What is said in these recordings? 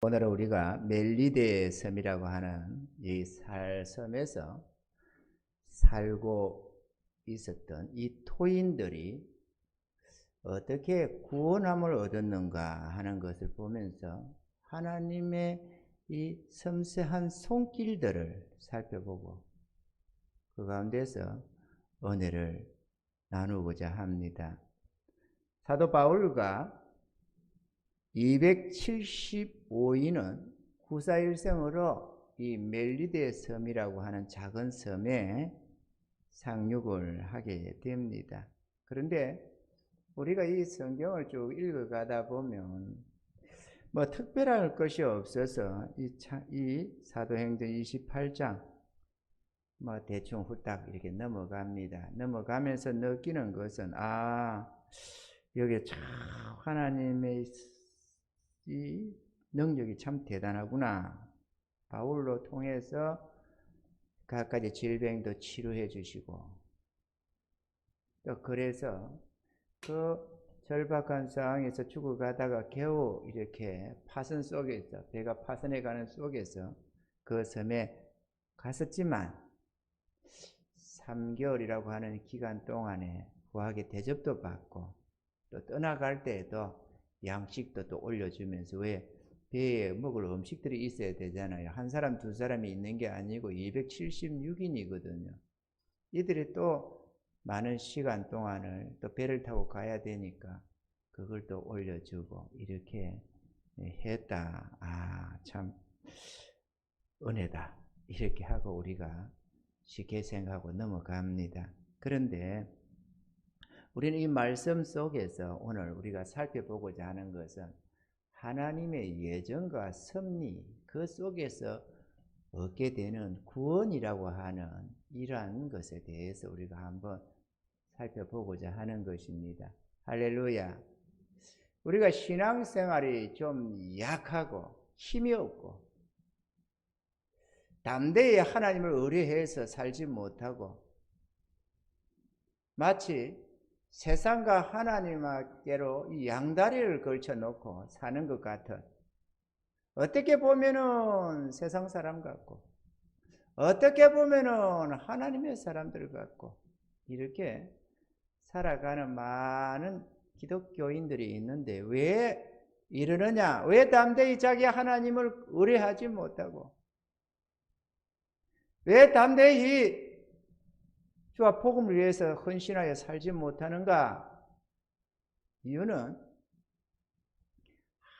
오늘은 우리가 멜리데 섬이라고 하는 이 섬에서 살고 있었던 이 토인들이 어떻게 구원함을 얻었는가 하는 것을 보면서 하나님의 이 섬세한 손길들을 살펴보고 그 가운데서 은혜를 나누고자 합니다. 사도 바울과 275인은 구사일생으로 이 멜리데 섬이라고 하는 작은 섬에 상륙을 하게 됩니다. 그런데 우리가 이 성경을 쭉 읽어가다 보면 뭐 특별할 것이 없어서 이 사도행전 28장 뭐 대충 후딱 이렇게 넘어갑니다. 넘어가면서 느끼는 것은 여기 참 하나님의 이 능력이 참 대단하구나. 바울로 통해서 갖가지 질병도 치료해 주시고 또 그래서 그 절박한 상황에서 죽어가다가 겨우 이렇게 파선 속에서 배가 파선해 가는 속에서 그 섬에 갔었지만 3개월이라고 하는 기간 동안에 후하게 대접도 받고 또 떠나갈 때에도 양식도 또 올려주면서 왜 배에 먹을 음식들이 있어야 되잖아요. 한 사람 두 사람이 있는 게 아니고 276인이거든요. 이들이 또 많은 시간 동안을 또 배를 타고 가야 되니까 그걸 또 올려주고 이렇게 했다. 참 은혜다. 이렇게 하고 우리가 쉽게 생각하고 넘어갑니다. 그런데 우리는 이 말씀 속에서 오늘 우리가 살펴보고자 하는 것은 하나님의 예정과 섭리 그 속에서 얻게 되는 구원이라고 하는 이러한 것에 대해서 우리가 한번 살펴보고자 하는 것입니다. 할렐루야. 우리가 신앙생활이 좀 약하고 힘이 없고 담대히 하나님을 의뢰해서 살지 못하고 마치 세상과 하나님께로 이 양다리를 걸쳐 놓고 사는 것 같은, 어떻게 보면은 세상 사람 같고 어떻게 보면은 하나님의 사람들 같고 이렇게 살아가는 많은 기독교인들이 있는데 왜 이러느냐? 왜 담대히 자기 하나님을 의뢰하지 못하고 왜 담대히 주와 복음을 위해서 헌신하여 살지 못하는가? 이유는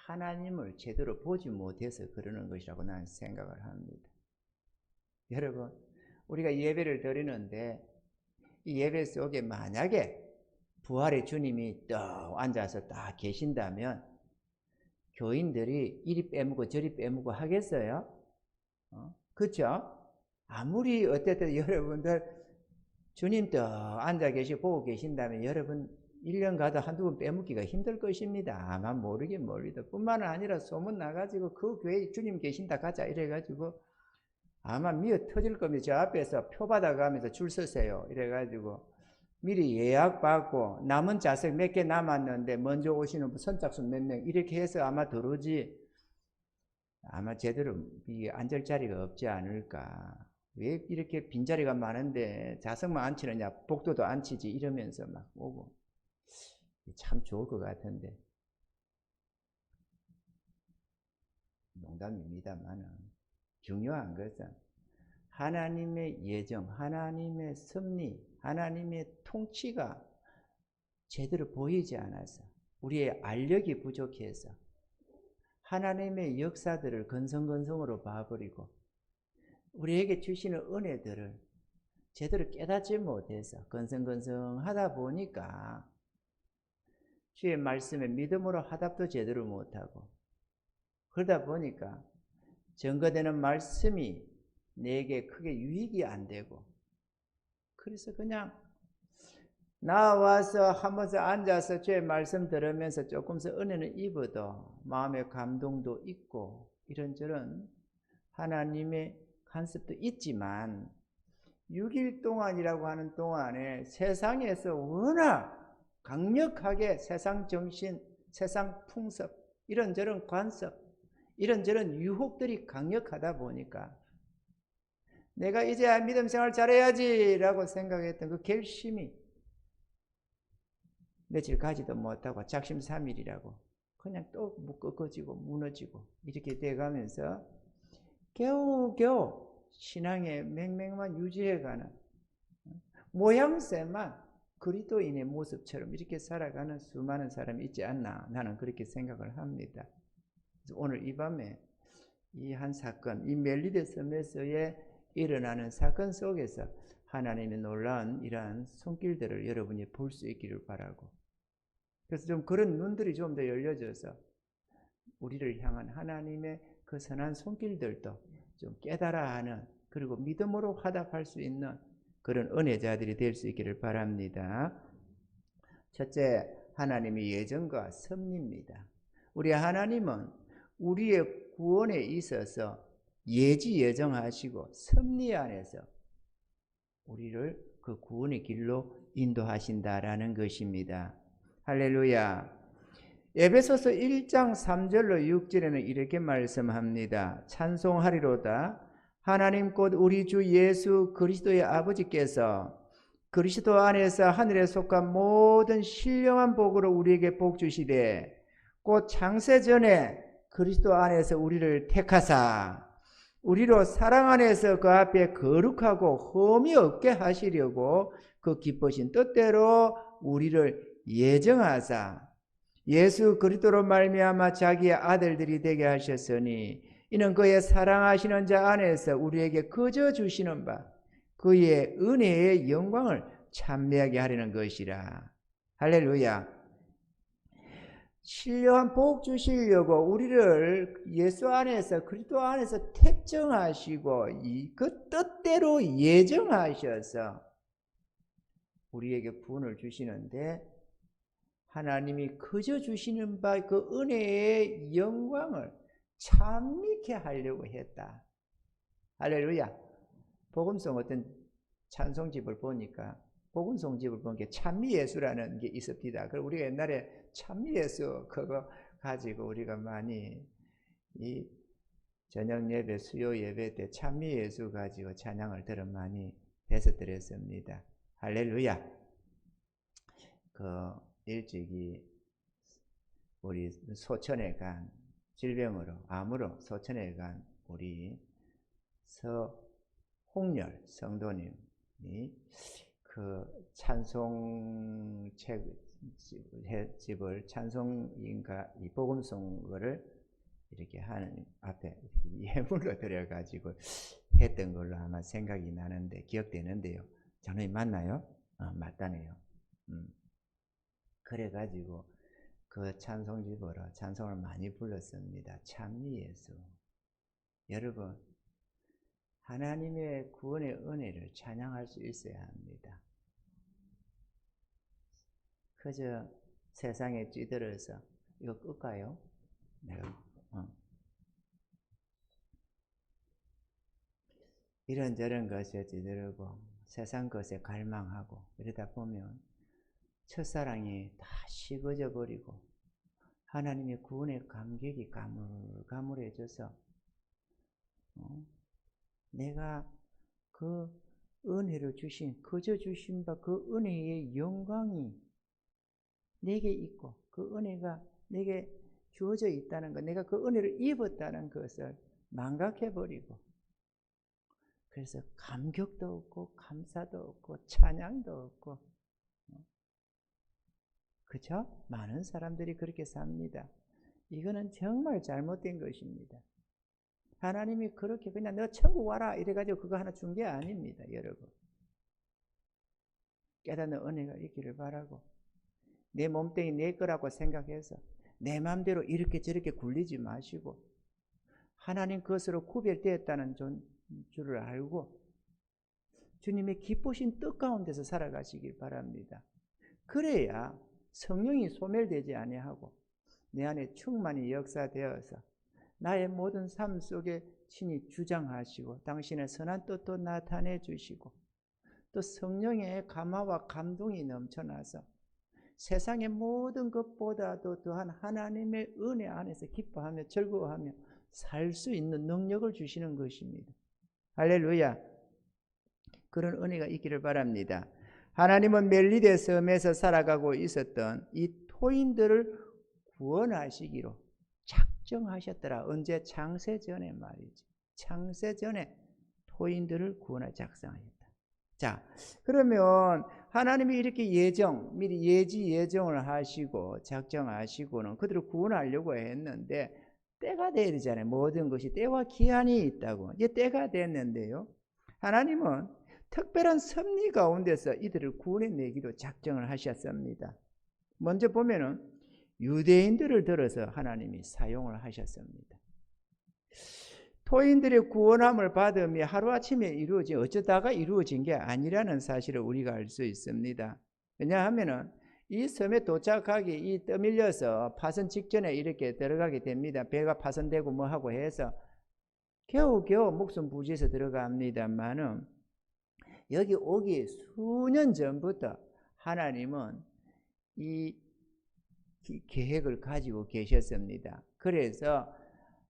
하나님을 제대로 보지 못해서 그러는 것이라고 나는 생각을 합니다. 여러분, 우리가 예배를 드리는데 이 예배 속에 만약에 부활의 주님이 딱 앉아서 딱 계신다면 교인들이 이리 빼먹고 저리 빼먹고 하겠어요? 그렇죠? 아무리 어쨌든 여러분들 주님 또 앉아 계시고 보고 계신다면 여러분 1년 가도 한두 번 빼먹기가 힘들 것입니다. 아마 모르긴 모르다. 뿐만 아니라 소문 나가지고 그 교회에 주님 계신다 가자 이래가지고 아마 미어 터질 겁니다. 저 앞에서 표 받아가면서 줄 서세요. 이래가지고 미리 예약 받고 남은 좌석 몇 개 남았는데 먼저 오시는 선착순 몇 명 이렇게 해서 아마 들어오지 아마 제대로 앉을 자리가 없지 않을까. 왜 이렇게 빈자리가 많은데 좌석만 안 치느냐, 복도도 안 치지 이러면서 막 오고 참 좋을 것 같은데 농담입니다만은 중요한 것은 하나님의 예정, 하나님의 섭리, 하나님의 통치가 제대로 보이지 않아서 우리의 알력이 부족해서 하나님의 역사들을 건성건성으로 봐버리고 우리에게 주시는 은혜들을 제대로 깨닫지 못해서 건성건성하다 보니까 주의 말씀에 믿음으로 화답도 제대로 못하고 그러다 보니까 증거되는 말씀이 내게 크게 유익이 안 되고 그래서 그냥 나와서 한 번씩 앉아서 주의 말씀 들으면서 조금씩 은혜는 입어도 마음의 감동도 있고 이런저런 하나님의 간섭도 있지만 6일 동안이라고 하는 동안에 세상에서 워낙 강력하게 세상 정신, 세상 풍습, 이런저런 관습 이런저런 유혹들이 강력하다 보니까 내가 이제 믿음 생활 잘해야지 라고 생각했던 그 결심이 며칠 가지도 못하고 작심삼일이라고 그냥 또 꺾어지고 무너지고 이렇게 돼가면서 겨우겨우 신앙의 맹맹만 유지해가는 모양새만 그리스도인의 모습처럼 이렇게 살아가는 수많은 사람이 있지 않나 나는 그렇게 생각을 합니다. 그래서 오늘 이 밤에 이 한 사건, 이 멜리데 섬에서의 일어나는 사건 속에서 하나님의 놀라운 이러한 손길들을 여러분이 볼 수 있기를 바라고, 그래서 좀 그런 눈들이 좀 더 열려져서 우리를 향한 하나님의 그 선한 손길들도 좀 깨달아 하는, 그리고 믿음으로 화답할 수 있는 그런 은혜자들이 될 수 있기를 바랍니다. 첫째, 하나님의 예정과 섭리입니다. 우리 하나님은 우리의 구원에 있어서 예지 예정하시고 섭리 안에서 우리를 그 구원의 길로 인도하신다라는 것입니다. 할렐루야. 에베소서 1장 3절로 6절에는 이렇게 말씀합니다. 찬송하리로다. 하나님 곧 우리 주 예수 그리스도의 아버지께서 그리스도 안에서 하늘에 속한 모든 신령한 복으로 우리에게 복 주시되 곧 창세 전에 그리스도 안에서 우리를 택하사 우리로 사랑 안에서 그 앞에 거룩하고 흠이 없게 하시려고 그 기쁘신 뜻대로 우리를 예정하사 예수 그리스도로 말미암아 자기의 아들들이 되게 하셨으니 이는 그의 사랑하시는 자 안에서 우리에게 거저 주시는 바 그의 은혜의 영광을 찬미하게 하려는 것이라. 할렐루야. 신령한 복 주시려고 우리를 예수 안에서 그리스도 안에서 택정하시고 그 뜻대로 예정하셔서 우리에게 구원을 주시는데, 하나님이 거저 주시는 바 그 은혜의 영광을 찬미케 하려고 했다. 할렐루야. 복음성 어떤 찬송집을 보니까 복음성집을 보니까 찬미예수라는 게 있습니다. 그리고 우리가 옛날에 찬미예수 그거 가지고 우리가 많이 이 저녁 예배, 수요 예배 때 찬미예수 가지고 찬양을 들어 많이 했었습니다. 할렐루야. 그 일찍이 우리 소천에 간 질병으로 암으로 소천에 간 우리 서홍열 성도님이 그 찬송집을 찬송인가 이 복음송을 이렇게 하나님 앞에 예물로 드려가지고 했던 걸로 아마 생각이 나는데 기억되는데요. 장로님 맞나요? 맞다네요. 그래가지고 그 찬송집으로 찬송을 많이 불렀습니다. 찬미예수. 여러분, 하나님의 구원의 은혜를 찬양할 수 있어야 합니다. 그저 세상에 찌들어서 이거 끌까요? 내가 이런저런 것에 찌들고 세상 것에 갈망하고 이러다 보면 첫사랑이 다 식어져 버리고 하나님의 구원의 감격이 가물가물해져서 내가 그 은혜를 주신, 거저 주신 바 그 은혜의 영광이 내게 있고 그 은혜가 내게 주어져 있다는 것, 내가 그 은혜를 입었다는 것을 망각해버리고, 그래서 감격도 없고 감사도 없고 찬양도 없고, 그렇죠? 많은 사람들이 그렇게 삽니다. 이거는 정말 잘못된 것입니다. 하나님이 그렇게 그냥 너 천국 와라 이래가지고 그거 하나 준 게 아닙니다. 여러분, 깨닫는 은혜가 있기를 바라고, 내 몸뚱이 내 거라고 생각해서 내 마음대로 이렇게 저렇게 굴리지 마시고 하나님 것으로 구별되었다는 줄을 알고 주님의 기쁘신 뜻 가운데서 살아가시길 바랍니다. 그래야 성령이 소멸되지 아니하고 내 안에 충만히 역사되어서 나의 모든 삶 속에 신이 주장하시고 당신의 선한 뜻도 나타내 주시고 또 성령의 감화와 감동이 넘쳐나서 세상의 모든 것보다도 더한 하나님의 은혜 안에서 기뻐하며 즐거워하며 살 수 있는 능력을 주시는 것입니다. 할렐루야. 그런 은혜가 있기를 바랍니다. 하나님은 멜리데 섬에서 살아가고 있었던 이 토인들을 구원하시기로 작정하셨더라. 언제? 창세전에 말이지. 창세전에 토인들을 구원하여 작정하셨다. 자, 그러면 하나님이 이렇게 미리 예정을 하시고 작정하시고는 그들을 구원하려고 했는데 때가 돼야 되잖아요. 모든 것이 때와 기한이 있다고. 이제 때가 됐는데요. 하나님은 특별한 섭리 가운데서 이들을 구원해내기로 작정을 하셨습니다. 먼저 보면은 유대인들을 들어서 하나님이 사용을 하셨습니다. 토인들의 구원함을 받음이 하루아침에 어쩌다가 이루어진 게 아니라는 사실을 우리가 알 수 있습니다. 왜냐하면은 이 섬에 도착하기 떠밀려서 파선 직전에 이렇게 들어가게 됩니다. 배가 파선되고 뭐하고 해서 겨우겨우 목숨 부지해서 들어갑니다만은 여기 오기 수년 전부터 하나님은 이 계획을 가지고 계셨습니다. 그래서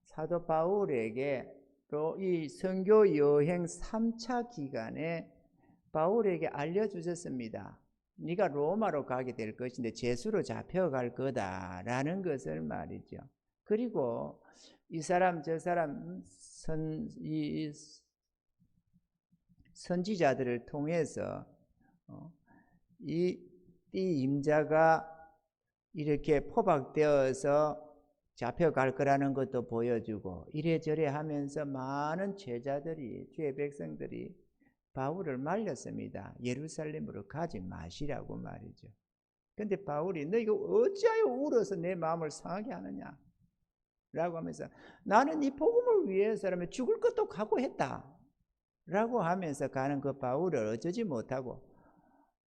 사도 바울에게 또 이 선교 여행 3차 기간에 바울에게 알려주셨습니다. 네가 로마로 가게 될 것인데 제수로 잡혀갈 거다라는 것을 말이죠. 그리고 이 사람 저 사람 선지자들을 통해서 이 임자가 이렇게 포박되어서 잡혀갈 거라는 것도 보여주고 이래저래 하면서 많은 제자들이 주의 백성들이 바울을 말렸습니다. 예루살렘으로 가지 마시라고 말이죠. 근데 바울이 너 이거 어찌하여 울어서 내 마음을 상하게 하느냐 라고 하면서 나는 이 복음을 위해서라면 죽을 것도 각오했다 라고 하면서 가는 그 바울을 어쩌지 못하고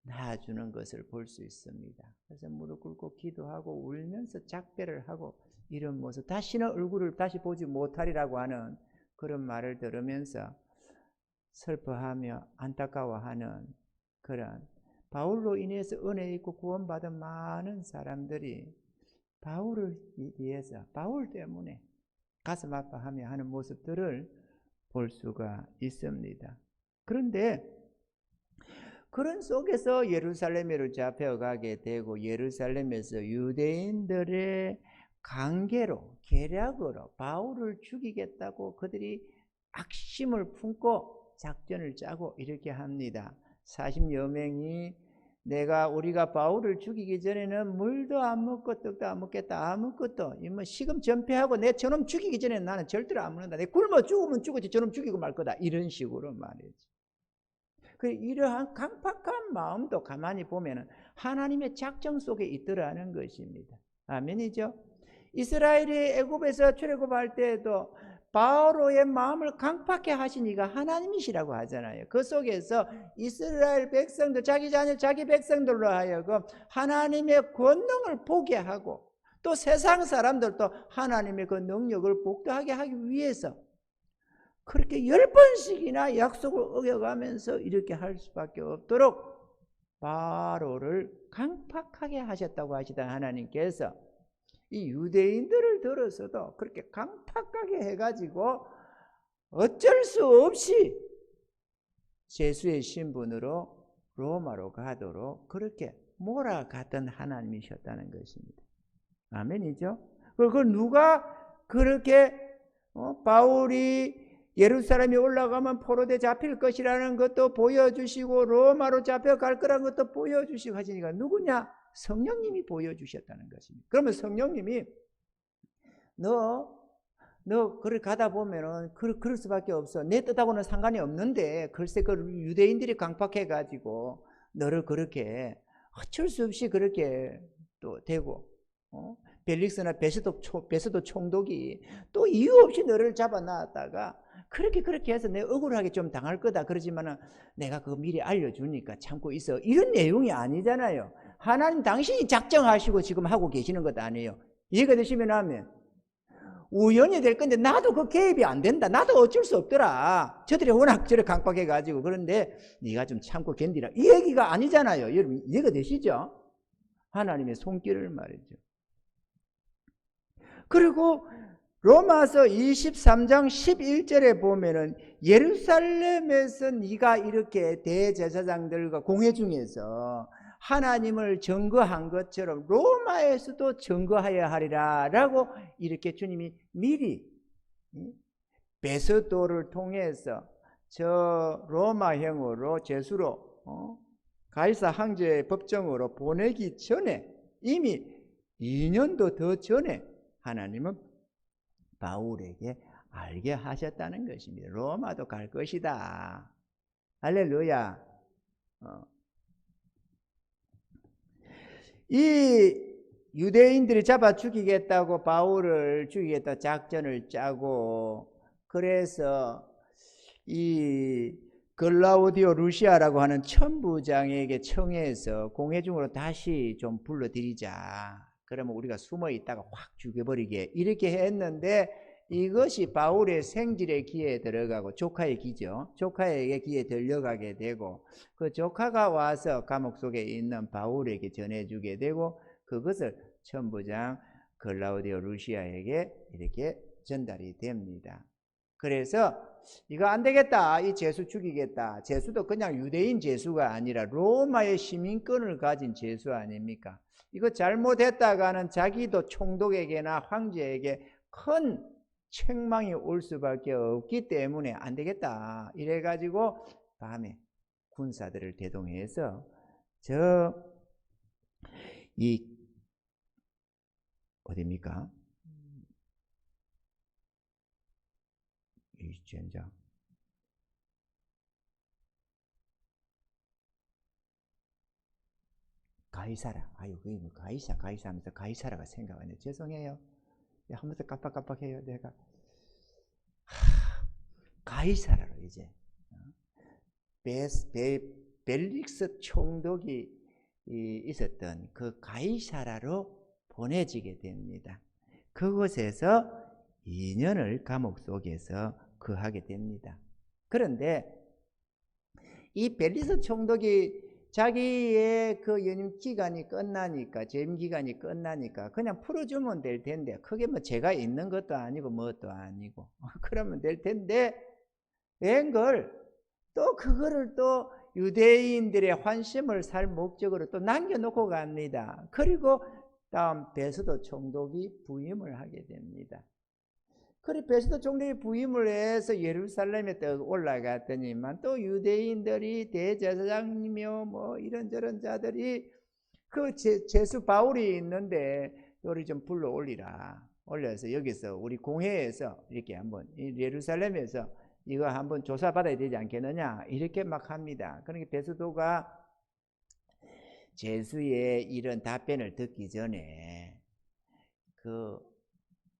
놔주는 것을 볼 수 있습니다. 그래서 무릎 꿇고 기도하고 울면서 작별을 하고 이런 모습, 다시는 얼굴을 다시 보지 못하리라고 하는 그런 말을 들으면서 슬퍼하며 안타까워하는 그런 바울로 인해서 은혜 있고 구원받은 많은 사람들이 바울을 위해서 바울 때문에 가슴 아파하며 하는 모습들을 볼 수가 있습니다. 그런데 그런 속에서 예루살렘으로 잡혀가게 되고 예루살렘에서 유대인들의 강계로 계략으로 바울을 죽이겠다고 그들이 악심을 품고 작전을 짜고 이렇게 합니다. 40여 명이 우리가 바울을 죽이기 전에는 물도 안 먹고 떡도 안 먹겠다. 아무것도 시금 전폐하고 내 저놈 죽이기 전에 나는 절대로 안 먹는다. 내 굶어 죽으면 죽었지 저놈 죽이고 말 거다. 이런 식으로 말이지. 이러한 강팍한 마음도 가만히 보면 하나님의 작정 속에 있더라는 것입니다. 아멘이죠. 이스라엘이 애굽에서 출애굽할 때에도 바로의 마음을 강팍해 하신 이가 하나님이시라고 하잖아요. 그 속에서 이스라엘 백성들 자기 자녀 자기 백성들로 하여금 하나님의 권능을 보게 하고 또 세상 사람들도 하나님의 그 능력을 복도하게 하기 위해서 그렇게 10번씩이나 약속을 어겨가면서 이렇게 할 수밖에 없도록 바로를 강팍하게 하셨다고 하시다 하나님께서 이 유대인들을 들어서도 그렇게 강팍하게 해가지고 어쩔 수 없이 제수의 신분으로 로마로 가도록 그렇게 몰아갔던 하나님이셨다는 것입니다. 아멘이죠? 그걸 누가 그렇게 바울이 예루살렘에 올라가면 포로돼 잡힐 것이라는 것도 보여주시고 로마로 잡혀갈 거라는 것도 보여주시고 하시니까 누구냐? 성령님이 보여주셨다는 것입니다. 그러면 성령님이 너 그걸 가다 보면은 그럴 수밖에 없어. 내 뜻하고는 상관이 없는데 글쎄 그 유대인들이 강팍해가지고 너를 그렇게 어쩔 수 없이 그렇게 또 되고 벨릭스나 베스도 총독이 또 이유 없이 너를 잡아놨다가 그렇게 해서 내 억울하게 좀 당할 거다. 그러지만은 내가 그거 미리 알려주니까 참고 있어. 이런 내용이 아니잖아요. 하나님 당신이 작정하시고 지금 하고 계시는 것 아니에요. 이해가 되시면 하면 우연히 될 건데 나도 그 개입이 안 된다. 나도 어쩔 수 없더라. 저들이 워낙 저래 강박해가지고 그런데 네가 좀 참고 견디라. 이 얘기가 아니잖아요. 여러분 이해가 되시죠? 하나님의 손길을 말이죠. 그리고 로마서 23장 11절에 보면은 예루살렘에서 네가 이렇게 대제사장들과 공회 중에서 하나님을 증거한 것처럼 로마에서도 증거하여야 하리라 라고 이렇게 주님이 미리 베스도를 통해서 저 로마형으로 제수로 가이사 황제의 법정으로 보내기 전에 이미 2년도 더 전에 하나님은 바울에게 알게 하셨다는 것입니다. 로마도 갈 것이다. 할렐루야. 이 유대인들이 잡아 죽이겠다고 바울을 죽이겠다 작전을 짜고, 그래서 이 글라우디오 루시아라고 하는 천부장에게 청해서 공회 중으로 다시 좀 불러들이자. 그러면 우리가 숨어 있다가 확 죽여버리게, 이렇게 했는데 이것이 바울의 생질의 기에 들어가고, 조카의 기죠. 조카에게 기에 들려가게 되고, 그 조카가 와서 감옥 속에 있는 바울에게 전해주게 되고, 그것을 천부장 글라우디오 루시아에게 이렇게 전달이 됩니다. 그래서 이거 안 되겠다, 이 제수 죽이겠다. 제수도 그냥 유대인 제수가 아니라 로마의 시민권을 가진 제수 아닙니까? 이거 잘못했다가는 자기도 총독에게나 황제에게 큰 책망이 올 수밖에 없기 때문에 안 되겠다. 이래가지고 밤에 군사들을 대동해서 어디입니까? 이 전장. 가이사라. 아유, 그게 뭐 가이사 하면서 가이사라가 생각하네. 죄송해요. 한 번 더 깜빡깜빡해요, 내가. 가이사라로 이제 벨릭스 총독이 있었던 그 가이사라로 보내지게 됩니다. 그곳에서 2년을 감옥 속에서 거하게 됩니다. 그런데 이 벨릭스 총독이 자기의 그 연임 기간이 끝나니까, 재임 기간이 끝나니까 그냥 풀어주면 될 텐데, 그게 뭐 죄가 있는 것도 아니고 뭣도 아니고 그러면 될 텐데, 웬걸 또 그거를 또 유대인들의 환심을 살 목적으로 또 남겨놓고 갑니다. 그리고 다음 베스도 총독이 부임을 하게 됩니다. 그래 베스도 총독이 부임을 해서 예루살렘에 또 올라갔더니만 또 유대인들이 대제사장이며 뭐 이런저런 자들이 그 제수 바울이 있는데 우리 좀 불러 올려서 여기서 우리 공회에서 이렇게 한번 예루살렘에서 이거 한번 조사받아야 되지 않겠느냐, 이렇게 막 합니다. 그러니까 베스도가 제수의 이런 답변을 듣기 전에 그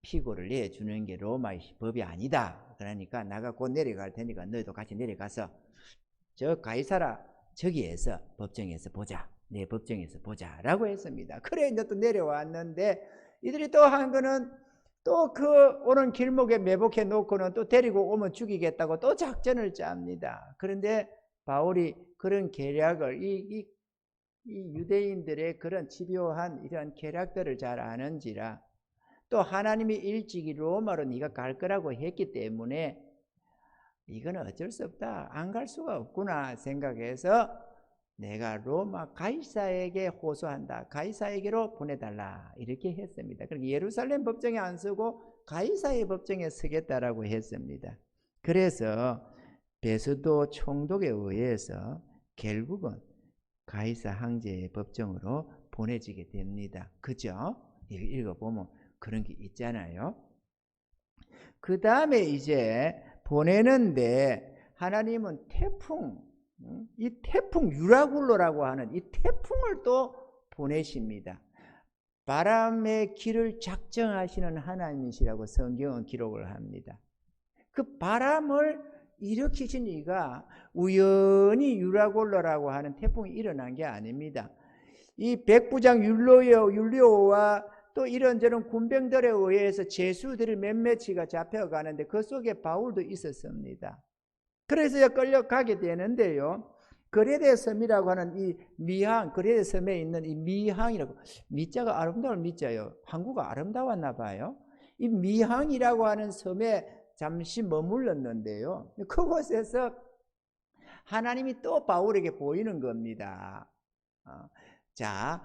피고를 내주는 게 로마의 법이 아니다. 그러니까 나가 곧 내려갈 테니까 너희도 같이 내려가서 저 가이사라 저기에서 법정에서 보자. 내 법정에서 보자 라고 했습니다. 그래 이제 또 내려왔는데 이들이 또 한 거는 또 그 오는 길목에 매복해 놓고는 또 데리고 오면 죽이겠다고 또 작전을 짭니다. 그런데 바울이 그런 계략을 이 유대인들의 그런 집요한 이런 계략들을 잘 아는지라, 또 하나님이 일찍이 로마로 네가 갈 거라고 했기 때문에 이거는 어쩔 수 없다, 안 갈 수가 없구나 생각해서 내가 로마 가이사에게 호소한다, 가이사에게로 보내달라, 이렇게 했습니다. 그러니까 예루살렘 법정에 안 서고 가이사의 법정에 서겠다라고 했습니다. 그래서 베스도 총독에 의해서 결국은 가이사 황제의 법정으로 보내지게 됩니다. 그죠? 읽어보면 그런 게 있잖아요. 그 다음에 이제 보내는데 하나님은 이 태풍 유라굴로라고 하는 이 태풍을 또 보내십니다. 바람의 길을 작정하시는 하나님이시라고 성경은 기록을 합니다. 그 바람을 일으키신 이가 우연히 유라굴로라고 하는 태풍이 일어난 게 아닙니다. 이 백부장 율리오와 또 이런저런 군병들에 의해서 제수들이 몇몇이가 잡혀가는데 그 속에 바울도 있었습니다. 그래서 끌려가게 되는데요, 그레데 섬이라고 하는 이 미항, 그레데 섬에 있는 이 미항이라고, 미자가 아름다운 미자요. 한국어 아름다웠나 봐요. 이 미항이라고 하는 섬에 잠시 머물렀는데요. 그곳에서 하나님이 또 바울에게 보이는 겁니다. 자,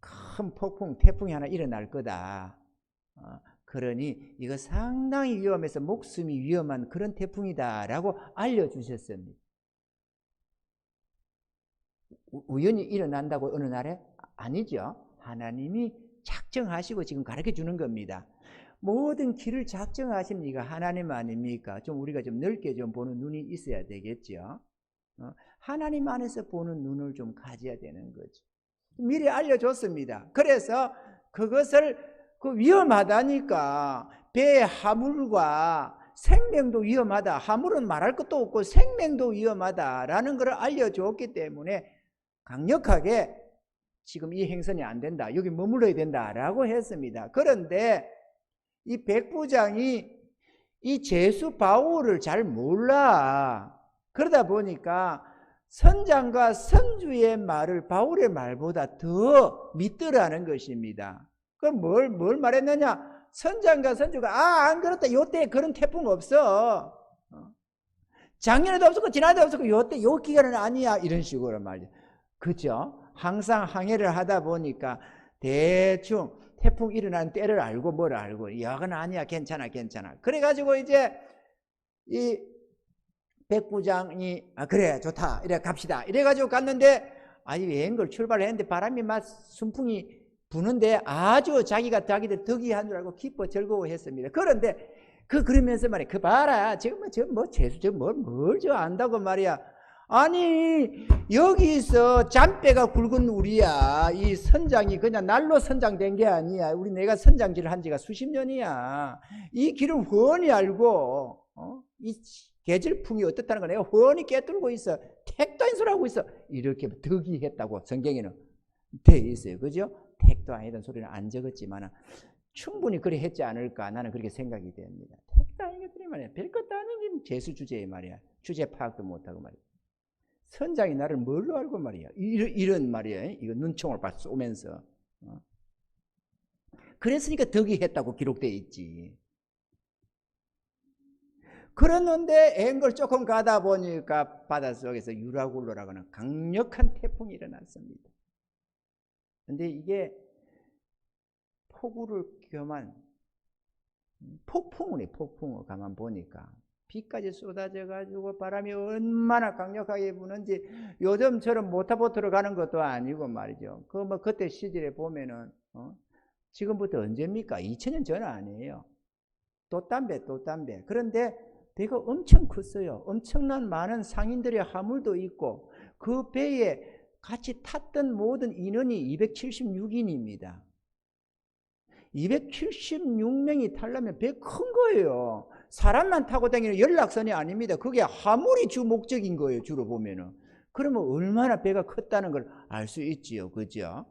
큰 폭풍, 태풍이 하나 일어날 거다. 그러니 이거 상당히 위험해서 목숨이 위험한 그런 태풍이다라고 알려주셨습니다. 우연히 일어난다고 어느 날에? 아니죠. 하나님이 작정하시고 지금 가르쳐 주는 겁니다. 모든 길을 작정하신 이가 하나님 아닙니까? 좀 우리가 좀 넓게 좀 보는 눈이 있어야 되겠죠. 하나님 안에서 보는 눈을 좀 가져야 되는 거죠. 미리 알려줬습니다. 그래서 그것을 위험하다니까 배의 하물과 생명도 위험하다. 하물은 말할 것도 없고 생명도 위험하다라는 것을 알려줬기 때문에 강력하게 지금 이 행선이 안 된다. 여기 머물러야 된다라고 했습니다. 그런데 이 백부장이 이 제수 바울을 잘 몰라. 그러다 보니까 선장과 선주의 말을 바울의 말보다 더 믿더라는 것입니다. 그럼 뭘 말했느냐? 선장과 선주가 안 그렇다. 요때 그런 태풍 없어. 작년에도 없었고 지난해도 없었고 요때 요 기간은 아니야. 이런 식으로 말이야. 그죠? 항상 항해를 하다 보니까 대충 태풍 일어나는 때를 알고 뭘 알고 이건 아니야. 괜찮아. 그래가지고 이제 이 백부장이 그래 좋다 이래 갑시다 이래가지고 갔는데 여행을 출발했는데 바람이 막 순풍이 부는데 아주 자기들 덕이한 줄 알고 기뻐 즐거워했습니다. 그런데 그러면서 말이야 봐라 지금 재수 뭘 안다고 말이야. 아니 여기서 잔뼈가 굵은 우리야. 이 선장이 그냥 날로 선장된 게 아니야. 내가 선장질을 한 지가 수십 년이야. 이 길을 훤히 알고 이 계절풍이 어떻다는 걸 내가 훤히 꿰뚫고 있어. 택도 안 소리하고 있어. 이렇게 득이했다고 성경에는 돼 있어요. 그죠? 택도 아니던 소리는 안 적었지만 충분히 그래 했지 않을까 나는 그렇게 생각이 됩니다. 택도 아니겠더니 말이야. 별것도 아닌 재수 주제에 말이야. 주제 파악도 못하고 말이야. 선장이 나를 뭘로 알고 말이야. 이런 말이야. 이거 눈총을 쏘면서. 그랬으니까 득이했다고 기록되어 있지. 그랬는데 앵글 조금 가다 보니까 바닷속에서 유라굴로라고 하는 강력한 태풍이 일어났습니다. 근데 이게 폭우를 겸한 폭풍을 가만 보니까 비까지 쏟아져 가지고 바람이 얼마나 강력하게 부는지 요즘처럼 모타보트로 가는 것도 아니고 말이죠. 그때 시절에 보면은 지금부터 언제입니까? 2000년 전 아니에요. 돛담배. 그런데 배가 엄청 컸어요. 엄청난 많은 상인들의 화물도 있고 그 배에 같이 탔던 모든 인원이 276인입니다. 276명이 타려면 배 큰 거예요. 사람만 타고 다니는 연락선이 아닙니다. 그게 화물이 주 목적인 거예요. 주로 보면은. 그러면 얼마나 배가 컸다는 걸 알 수 있지요. 그죠?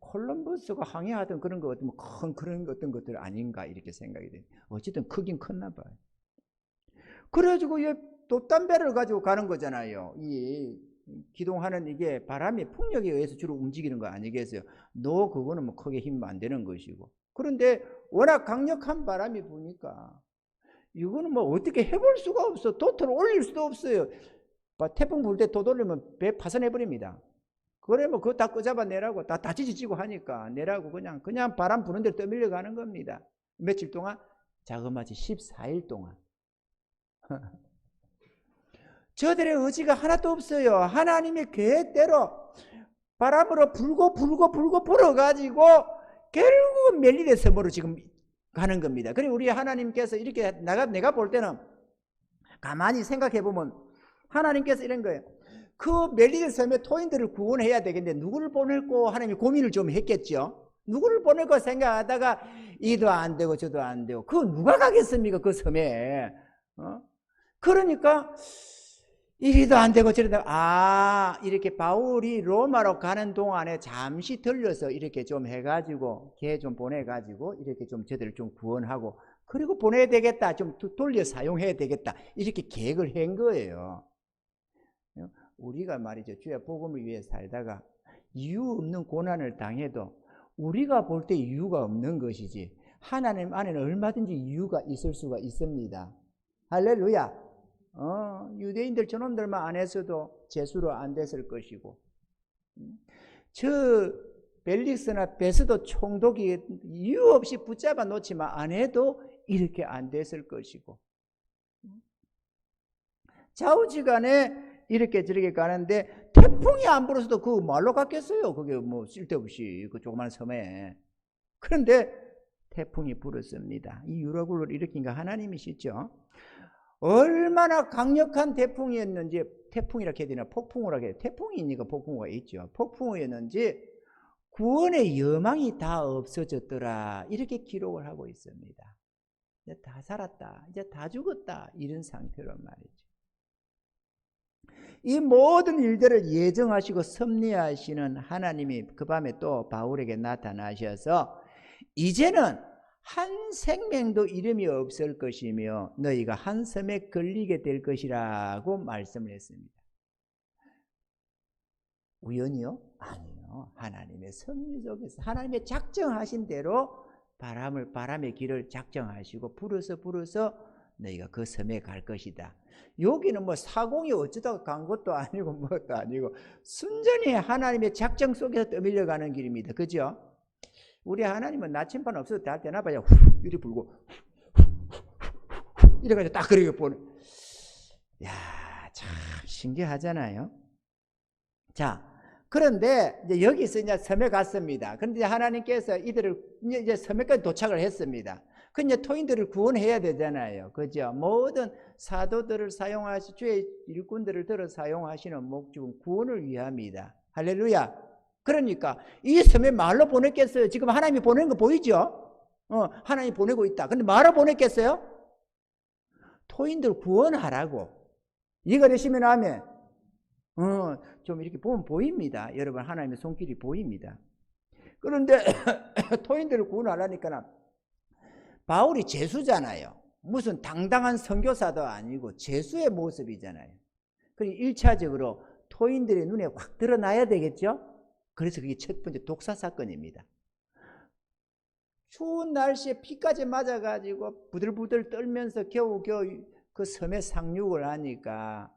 콜럼버스가 항해하던 그런 거 같으면 큰 그런 어떤 것들 아닌가 이렇게 생각이 돼요. 어쨌든 크긴 컸나 봐요. 그래가지고 이 돛담배를 가지고 가는 거잖아요. 이 기동하는 이게 바람이 풍력에 의해서 주로 움직이는 거 아니겠어요? 그거는 크게 힘 안 되는 것이고. 그런데 워낙 강력한 바람이 부니까 이거는 어떻게 해볼 수가 없어. 돛을 올릴 수도 없어요. 태풍 불 때 돛 올리면 배 파손해버립니다. 그래 그거 다 끄잡아 내라고 다 지지치고 하니까 내라고 그냥 바람 부는 대로 떠밀려 가는 겁니다. 며칠 동안? 자그마치 14일 동안. 저들의 의지가 하나도 없어요. 하나님의 계획대로 바람으로 불고 불어가지고 결국은 멜리데 섬으로 지금 가는 겁니다. 그리고 우리 하나님께서 이렇게 내가 볼 때는 가만히 생각해 보면 하나님께서 이런 거예요. 그 멜리데 섬의 토인들을 구원해야 되겠는데 누구를 보낼고 하나님이 고민을 좀 했겠죠. 누구를 보낼까 생각하다가 이도 안 되고 저도 안 되고 그거 누가 가겠습니까? 그 섬에. 그러니까 이리도 안 되고 저리도 이렇게 바울이 로마로 가는 동안에 잠시 들려서 이렇게 좀 해가지고 개 좀 보내가지고 이렇게 좀 저들을 좀 구원하고 그리고 보내야 되겠다 좀 돌려 사용해야 되겠다 이렇게 계획을 한 거예요. 우리가 말이죠 주의 복음을 위해 살다가 이유 없는 고난을 당해도 우리가 볼 때 이유가 없는 것이지 하나님 안에는 얼마든지 이유가 있을 수가 있습니다. 할렐루야. 유대인들 저놈들만 안 했어도 재수로 안 됐을 것이고, 저 벨릭스나 베스도 총독이 이유 없이 붙잡아 놓지만 안 해도 이렇게 안 됐을 것이고, 좌우지간에 이렇게 저렇게 가는데 태풍이 안 불어서도 그 말로 갔겠어요. 그게 뭐 쓸데없이 그 조그만 섬에. 그런데 태풍이 불었습니다. 이 유라굴로를 일으킨 거 하나님이시죠. 얼마나 강력한 태풍이었는지, 태풍이라 해야 되나 폭풍우라 해야 되나, 태풍이니까 폭풍우가 있죠. 폭풍우였는지 구원의 여망이 다 없어졌더라, 이렇게 기록을 하고 있습니다. 이제 다 살았다, 이제 다 죽었다, 이런 상태란 말이죠. 이 모든 일들을 예정하시고 섭리하시는 하나님이 그 밤에 또 바울에게 나타나셔서 이제는 한 생명도 이름이 없을 것이며 너희가 한 섬에 걸리게 될 것이라고 말씀을 했습니다. 우연이요? 아니요. 하나님의 섭리 속에서 하나님의 작정하신 대로 바람의 길을 작정하시고 불어서 너희가 그 섬에 갈 것이다. 여기는 뭐 사공이 어쩌다가 간 것도 아니고 뭣도 아니고 순전히 하나님의 작정 속에서 떠밀려 가는 길입니다. 그죠? 우리 하나님은 나침반 없어도 다 되나 봐요. 이리 불고 이래가지고 딱 그렇게 보는. 야, 참 신기하잖아요. 자, 그런데 이제 여기서 이제 섬에 갔습니다. 그런데 하나님께서 이들을 이제 섬에까지 도착을 했습니다. 그 이제 토인들을 구원해야 되잖아요. 그죠? 모든 사도들을 사용하시, 주의 일꾼들을 들어 사용하시는 목적은 구원을 위함이다. 할렐루야. 그러니까 이 섬에 말로 보냈겠어요? 지금 하나님이 보내는 거 보이죠? 하나님이 보내고 있다. 근데 말로 보냈겠어요? 토인들 구원하라고. 이해가 되시면 아멘. 좀 이렇게 보면 보입니다. 여러분, 하나님의 손길이 보입니다. 그런데 토인들을 구원하라니까 바울이 재수잖아요. 무슨 당당한 선교사도 아니고 재수의 모습이잖아요. 그리고 1차적으로 토인들의 눈에 확 드러나야 되겠죠? 그래서 그게 첫 번째 독사 사건입니다. 추운 날씨에 피까지 맞아가지고 부들부들 떨면서 겨우겨우 그 섬에 상륙을 하니까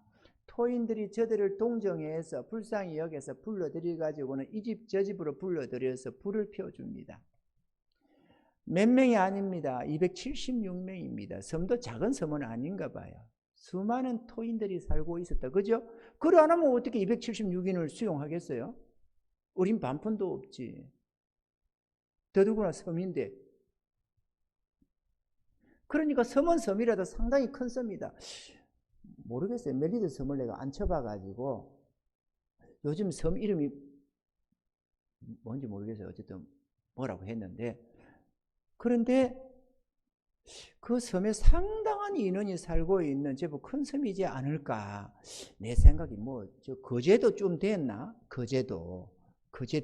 토인들이 저들을 동정해서 불쌍히 여겨서 불러들여가지고는 이 집 저 집으로 불러들여서 불을 피워줍니다. 몇 명이 아닙니다. 276명입니다. 섬도 작은 섬은 아닌가 봐요. 수많은 토인들이 살고 있었다. 그죠? 그래 안 하면 어떻게 276인을 수용하겠어요? 우린 반푼도 없지. 더더구나 섬인데. 그러니까 섬은 섬이라도 상당히 큰 섬이다. 모르겠어요. 멜리드 섬을 내가 안 쳐봐가지고 요즘 섬 이름이 뭔지 모르겠어요. 어쨌든 뭐라고 했는데, 그런데 그 섬에 상당한 인원이 살고 있는 제법 큰 섬이지 않을까. 내 생각이 뭐 저 거제도 좀 됐나? 거제도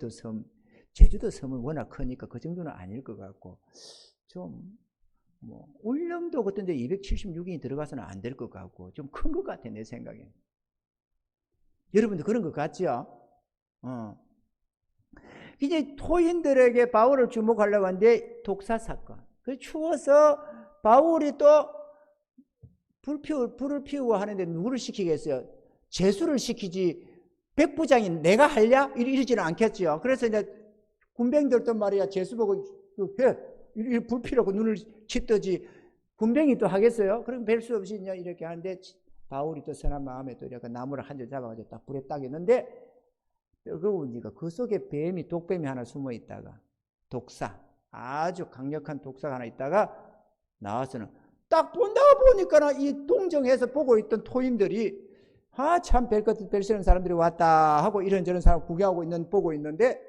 섬, 제주도 섬은 워낙 크니까 그 정도는 아닐 것 같고, 좀 뭐 울릉도 같은데 276인이 들어가서는 안 될 것 같고 좀 큰 것 같아, 내 생각에. 여러분도 그런 것 같죠? 이제 토인들에게 바울을 주목하려고 하는데 독사 사건. 그 추워서 바울이 또 불을 피우고 하는데 누구를 시키겠어요? 제수를 시키지 백부장이 내가 할랴? 이러지는 않겠죠. 그래서 이제 군병들도 말이야 제수 보고 해. 불 피우고 눈을 치떠지 군병이 또 하겠어요? 그럼 별 수 없이 이렇게 하는데 바울이 또 선한 마음에 또 이렇게 나무를 한 줄 잡아가지고 딱 불에 딱 했는데 뜨거우니까 그 속에 독뱀이 하나 숨어 있다가, 독사, 아주 강력한 독사가 하나 있다가 나와서는 딱 본다고 보니까 이 동정해서 보고 있던 토인들이 참 별시는 사람들이 왔다 하고 이런저런 사람 구경하고 보고 있는데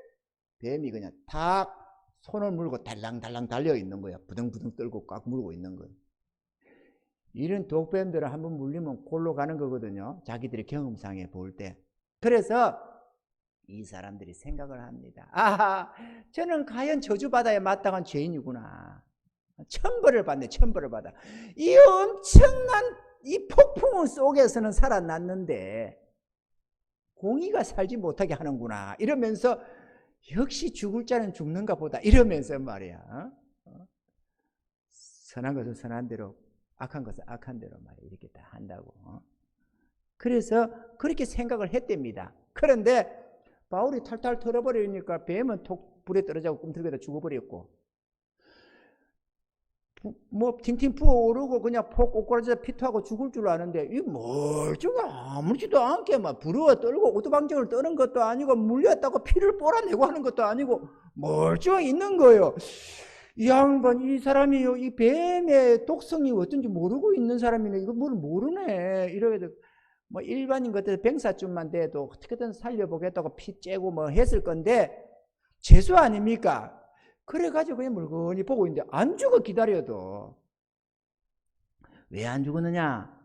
뱀이 그냥 탁 손을 물고 달랑달랑 달려 있는 거야. 부등부등 떨고 꽉 물고 있는 거야. 이런 독뱀들은 한번 물리면 골로 가는 거거든요. 자기들의 경험상에 볼 때. 그래서 이 사람들이 생각을 합니다. 저는 과연 저주받아야 마땅한 죄인이구나. 천벌을 받네, 천벌을 받아. 이 엄청난 이 폭풍 속에서는 살아났는데 공의가 살지 못하게 하는구나. 이러면서 역시 죽을 자는 죽는가 보다. 이러면서 말이야. 선한 것은 선한 대로, 악한 것은 악한 대로 말이야. 이렇게 다 한다고. 그래서 그렇게 생각을 했답니다. 그런데 바울이 탈탈 털어버리니까 뱀은 톡 불에 떨어져서 꿈틀거려 죽어버렸고, 뭐 팅팅 부어오르고 그냥 폭 꼬꾸라져서 피투하고 죽을 줄 아는데 이 멀쩡한 아무렇지도 않게 막 부러워 떨고 오두방정을 떠는 것도 아니고 물렸다고 피를 빨아내고 하는 것도 아니고 멀쩡히 있는 거예요. 이 양반, 이 사람이요, 이 뱀의 독성이 어떤지 모르고 있는 사람이네. 이거 뭘 모르네. 이러게 뭐 일반인 같아서 병사쯤만 돼도 어떻게든 살려보겠다고 피 째고 뭐 했을 건데 재수 아닙니까? 그래가지고 그냥 물건히 보고 있는데 안 죽어. 기다려도. 왜 안 죽었느냐?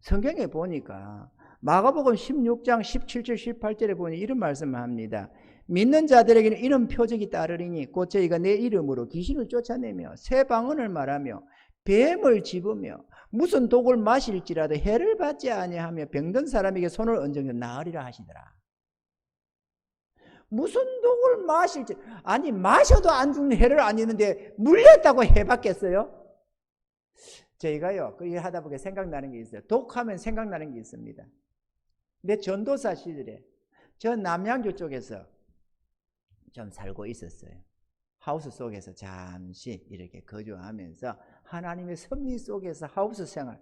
성경에 보니까 마가복음 16장 17절 18절에 보니 이런 말씀을 합니다. 믿는 자들에게는 이런 표적이 따르리니 곧 저희가 내 이름으로 귀신을 쫓아내며 새 방언을 말하며 뱀을 집으며 무슨 독을 마실지라도 해를 받지 아니하며 병든 사람에게 손을 얹으면 나으리라 하시더라. 무슨 독을 마실지, 아니 마셔도 안 죽는 해를 안 있는데 물렸다고 해 받겠어요? 저희가요 그 일 하다 보니까 생각나는 게 있어요. 독하면 생각나는 게 있습니다. 내 전도사 시절에 저 남양주 쪽에서 좀 살고 있었어요. 하우스 속에서 잠시 이렇게 거주하면서 하나님의 섭리 속에서 하우스 생활,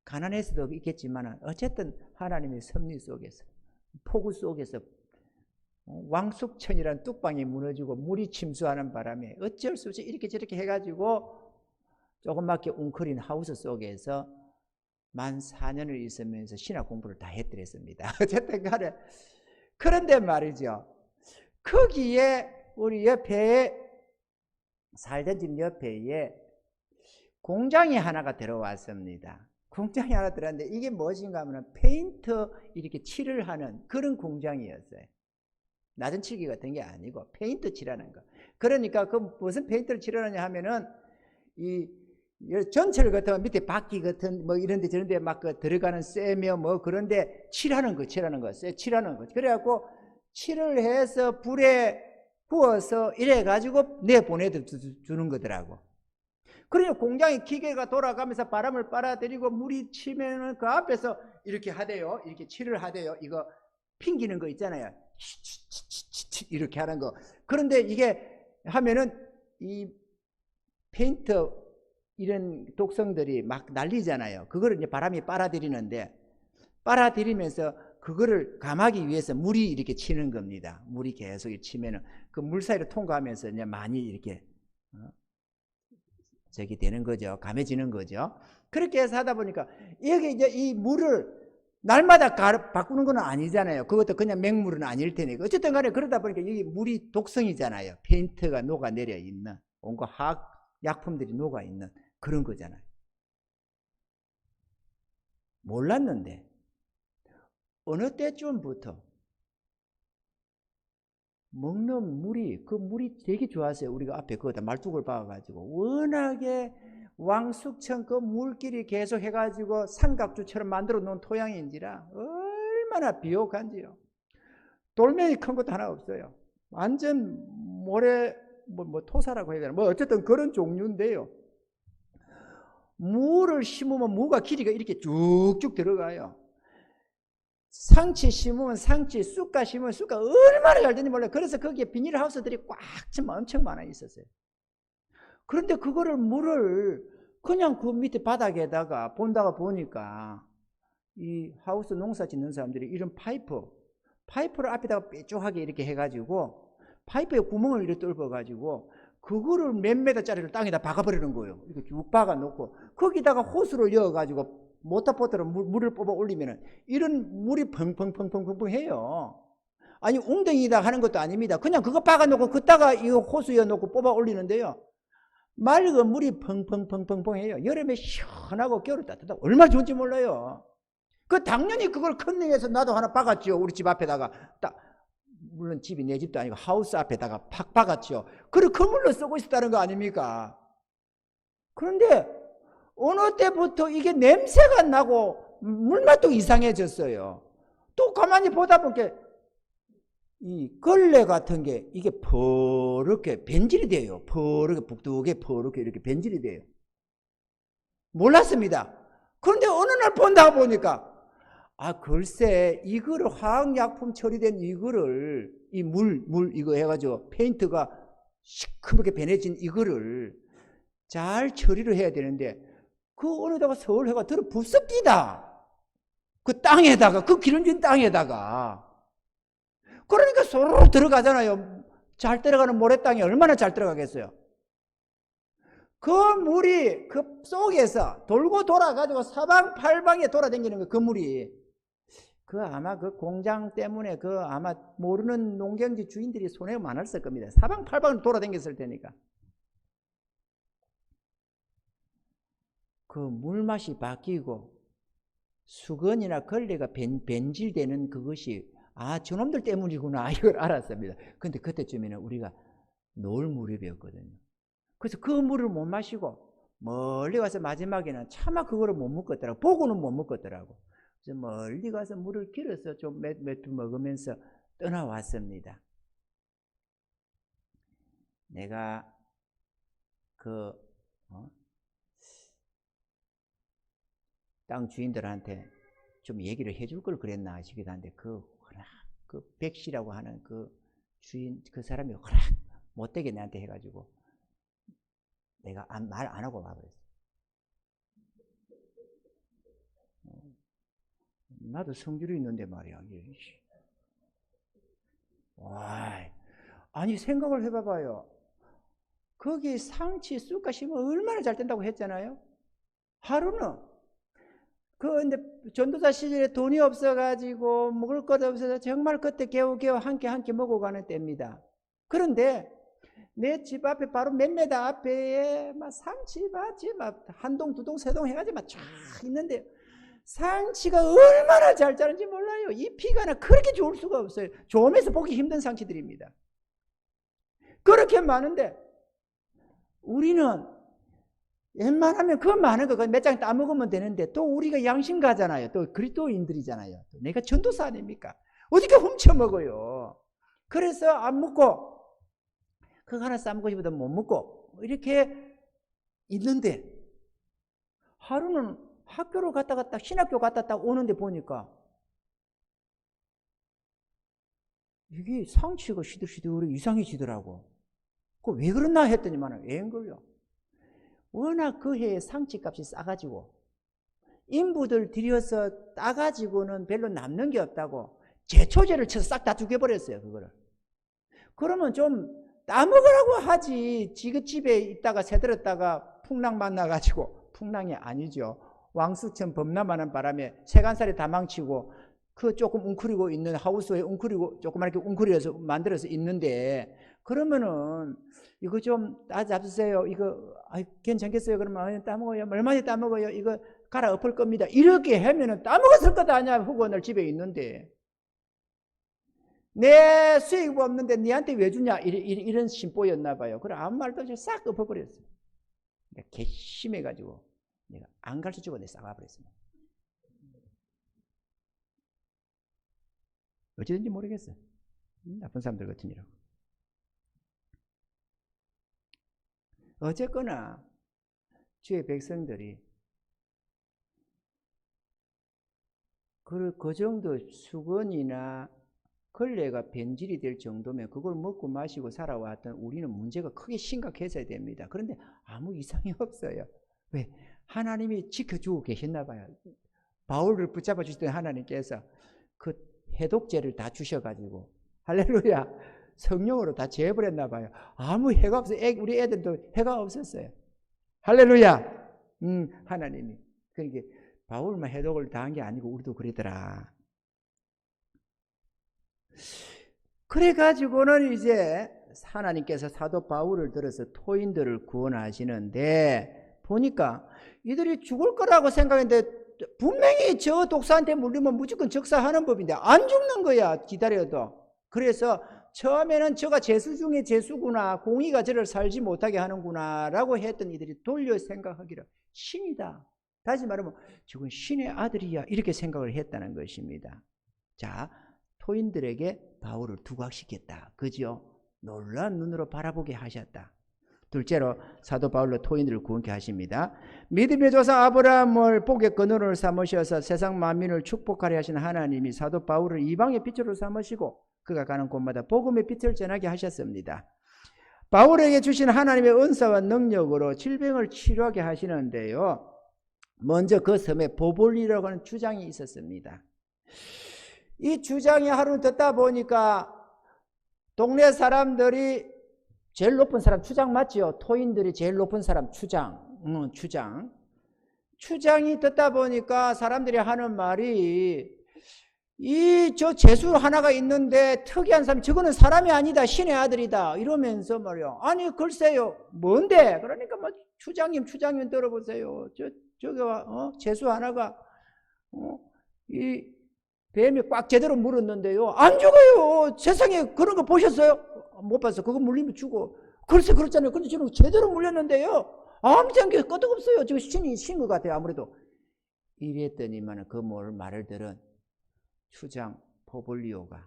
가난해서도 있겠지만 어쨌든 하나님의 섭리 속에서, 폭우 속에서 왕숙천이라는 뚝방이 무너지고 물이 침수하는 바람에 어쩔 수 없이 이렇게 저렇게 해가지고 조그맣게 웅크린 하우스 속에서 만 4년을 있으면서 신학 공부를 다 했더랬습니다. 어쨌든 간에 그런데 말이죠. 거기에 우리 옆에 살던 집 옆에 공장이 하나가 들어왔습니다. 공장이 하나 들어왔는데 이게 무엇인가 하면 페인트 이렇게 칠을 하는 그런 공장이었어요. 낮은 칠기 같은 게 아니고 페인트 칠하는 거. 그러니까 그 무슨 페인트를 칠하느냐 하면은 이 전철 같은 밑에 바퀴 같은 뭐 이런데 저런데 막 그 들어가는 쇠며 뭐 그런데 칠하는 거. 칠하는 거. 그래갖고 칠을 해서 불에 구워서 이래 가지고 내보내 주는 거더라고. 그러니까 공장의 기계가 돌아가면서 바람을 빨아들이고 물이 치면은 그 앞에서 이렇게 하대요. 이렇게 칠을 하대요. 이거 핑기는 거 있잖아요. 이렇게 하는 거. 그런데 이게 하면은 이 페인트 이런 독성들이 막 날리잖아요. 그거를 이제 바람이 빨아들이는데 빨아들이면서 그거를 감하기 위해서 물이 이렇게 치는 겁니다. 물이 계속 치면은 그 물 사이를 통과하면서 이제 많이 이렇게 저기 되는 거죠. 감해지는 거죠. 그렇게 해서 하다 보니까 여기 이제 이 물을 날마다 바꾸는 건 아니잖아요. 그것도 그냥 맹물은 아닐 테니까. 어쨌든 간에 그러다 보니까 여기 물이 독성이잖아요. 페인트가 녹아내려 있는, 온갖 화학 약품들이 녹아 있는 그런 거잖아요. 몰랐는데 어느 때쯤부터 먹는 물이, 그 물이 되게 좋았어요. 우리가 앞에 거기다 말뚝을 박아가지고 워낙에 왕숙천 그 물길이 계속 해가지고 삼각주처럼 만들어 놓은 토양인지라 얼마나 비옥한지요. 돌멩이 큰 것도 하나 없어요. 완전 모래 뭐 토사라고 해야 되나 뭐 어쨌든 그런 종류인데요. 무를 심으면 무가 길이가 이렇게 쭉쭉 들어가요. 상치 심으면 상치, 쑥가 심으면 쑥가 얼마나 잘 되는지 몰라요. 그래서 거기에 비닐하우스들이 꽉 차면 엄청 많아 있었어요. 그런데 그거를 물을 그냥 그 밑에 바닥에다가 본다가 보니까 이 하우스 농사 짓는 사람들이 이런 파이프를 앞에다가 뾰족하게 이렇게 해가지고 파이프에 구멍을 이렇게 뚫어가지고 그거를 몇 메다짜리를 땅에다 박아버리는 거예요. 이렇게 쭉 박아놓고 거기다가 호스를 이어가지고 모터포트로 물을 뽑아 올리면은 이런 물이 펑펑펑펑펑 해요. 아니 웅덩이다 하는 것도 아닙니다. 그냥 그거 박아놓고 그따가 이 호수 이어놓고 뽑아 올리는데요. 맑은 물이 펑펑펑펑펑 해요. 여름에 시원하고 겨울에 따뜻하고 얼마나 좋은지 몰라요. 그 당연히 그걸 컨닝해서 나도 하나 박았죠. 우리 집 앞에다가 딱. 물론 집이 내 집도 아니고 하우스 앞에다가 팍 박았죠. 그리고 그 물로 쓰고 있었다는 거 아닙니까? 그런데 어느 때부터 이게 냄새가 나고 물맛도 이상해졌어요. 또 가만히 보다 보니까 이 걸레 같은 게 이게 퍼렇게 변질이 돼요. 퍼렇게 북두개 퍼렇게 이렇게 변질이 돼요. 몰랐습니다. 그런데 어느 날 본다 보니까 글쎄 이거를 화학약품 처리된 이거를 이 물 이거 해가지고 페인트가 시커멓게 변해진 이거를 잘 처리를 해야 되는데 그 어느다가 서울해가 들어 부습디다. 그 땅에다가 그 기름진 땅에다가 그러니까 소로록 들어가잖아요. 잘 들어가는 모래땅이 얼마나 잘 들어가겠어요. 그 물이 그 속에서 돌고 돌아가지고 사방팔방에 돌아다니는 거, 그 물이. 그 아마 그 공장 때문에 그 아마 모르는 농경지 주인들이 손해가 많았을 겁니다. 사방팔방을 돌아다녔을 테니까. 그 물맛이 바뀌고 수건이나 걸레가 변질되는 그것이 저놈들 때문이구나 이걸 알았습니다. 근데 그때쯤에는 우리가 노을 무렵이었거든요. 그래서 그 물을 못 마시고 멀리 가서 마지막에는 차마 그거를 못 먹겠더라고. 보고는 못 먹겠더라고. 그래서 멀리 가서 물을 길어서 좀 몇 두 먹으면서 떠나왔습니다. 내가 땅 주인들한테 좀 얘기를 해줄 걸 그랬나 싶기도 한데 그 백씨라고 하는 그 주인 그 사람이 허락 못되게 나한테 해가지고 내가 말 안 하고 와버렸어. 나도 성질이 있는데 말이야. 아니 생각을 해봐봐요. 거기 상치 쑥갓 심으면 얼마나 잘 된다고 했잖아요. 하루는 근데 전도사 시절에 돈이 없어가지고 먹을 것 없어서 정말 그때 겨우겨우 한 끼 먹어가는 때입니다. 그런데 내 집 앞에 바로 몇 메다 앞에 막 상치밭이 막 한 동, 두 동, 세 동 해가지고 막 쫙 있는데 상치가 얼마나 잘 자는지 몰라요. 이 피가 그렇게 좋을 수가 없어요. 조음에서 보기 힘든 상치들입니다. 그렇게 많은데 우리는 웬만하면 그 많은 거 몇 장 따먹으면 되는데 또 우리가 양심가잖아요. 또 그리스도인들이잖아요. 내가 전도사 아닙니까? 어떻게 훔쳐먹어요. 그래서 안 먹고 그거 하나 싸먹고 싶어도 못 먹고 이렇게 있는데 하루는 학교를 갔다가 딱 신학교 갔다 딱 오는데 보니까 이게 상치가 시들시들 이상해지더라고. 그 왜 그러나 했더니만 웬걸요. 워낙 그 해에 상치값이 싸가지고 인부들 들여서 따가지고는 별로 남는 게 없다고 제초제를 쳐서 싹 다 죽여버렸어요. 그거를. 그러면 좀 따먹으라고 하지. 지그 집에 있다가 새들었다가 풍랑 만나가지고 풍랑이 아니죠. 왕수천 범람하는 바람에 세간살이 다 망치고 그 조금 웅크리고 있는 하우스에 웅크리고 조그맣게 웅크려서 만들어서 있는데 그러면은 이거 좀 따잡으세요. 이거 괜찮겠어요? 그러면 따먹어요. 얼마나 따먹어요? 이거 갈아 엎을 겁니다. 이렇게 하면은 따먹었을 것 아니야. 후원을 집에 있는데 내 수익 없는데 니한테 왜 주냐? 이런 심보였나 봐요. 그래 아무 말도 없이 싹 엎어버렸어요. 내가 괘씸해가지고 내가 안 가르쳐주고 내가 싸가버렸습니다. 어찌든지 모르겠어. 나쁜 사람들 같으니라고. 어쨌거나 주의 백성들이 그 정도 수건이나 걸레가 변질이 될 정도면 그걸 먹고 마시고 살아왔던 우리는 문제가 크게 심각해져야 됩니다. 그런데 아무 이상이 없어요. 왜? 하나님이 지켜주고 계셨나 봐요. 바울을 붙잡아 주시던 하나님께서 그 해독제를 다 주셔가지고 할렐루야 성령으로 다 재버렸나 봐요. 아무 해가 없어요. 우리 애들도 해가 없었어요. 할렐루야. 하나님이. 그러니까 바울만 해독을 다 한 게 아니고 우리도 그러더라. 그래가지고는 이제 하나님께서 사도 바울을 들어서 토인들을 구원하시는데 보니까 이들이 죽을 거라고 생각했는데 분명히 저 독사한테 물리면 무조건 적사하는 법인데 안 죽는 거야. 기다려도. 그래서 처음에는 저가 재수 중에 재수구나. 공의가 저를 살지 못하게 하는구나 라고 했던 이들이 돌려 생각하기를 신이다. 다시 말하면 저건 신의 아들이야. 이렇게 생각을 했다는 것입니다. 자, 토인들에게 바울을 두각시켰다. 그죠? 놀라운 눈으로 바라보게 하셨다. 둘째로 사도 바울로 토인들을 구원케 하십니다. 믿음의 조상 아브라함을 복의 근원으로 삼으셔서 세상 만민을 축복하려 하신 하나님이 사도 바울을 이방의 빛으로 삼으시고 그가 가는 곳마다 복음의 빛을 전하게 하셨습니다. 바울에게 주신 하나님의 은사와 능력으로 질병을 치료하게 하시는데요. 먼저 그 섬에 보볼리라고 하는 주장이 있었습니다. 이 주장이 하루 듣다 보니까 동네 사람들이 제일 높은 사람 추장 맞지요? 토인들이 제일 높은 사람 추장. 추장이 듣다 보니까 사람들이 하는 말이 저 재수 하나가 있는데 특이한 사람, 저거는 사람이 아니다, 신의 아들이다 이러면서 말이요. 아니 글쎄요, 뭔데? 그러니까 뭐 추장님 들어보세요. 저거 재수 하나가 이 뱀이 꽉 제대로 물었는데요, 안 죽어요. 세상에 그런 거 보셨어요? 못 봤어. 그거 물리면 죽어. 글쎄 그렇잖아요. 근데 지금 제대로 물렸는데요, 아무튼 게 끄떡없어요. 지금 신이 신 것 같아요. 아무래도 이랬더니만 그 말을 들은 추장 포볼리오가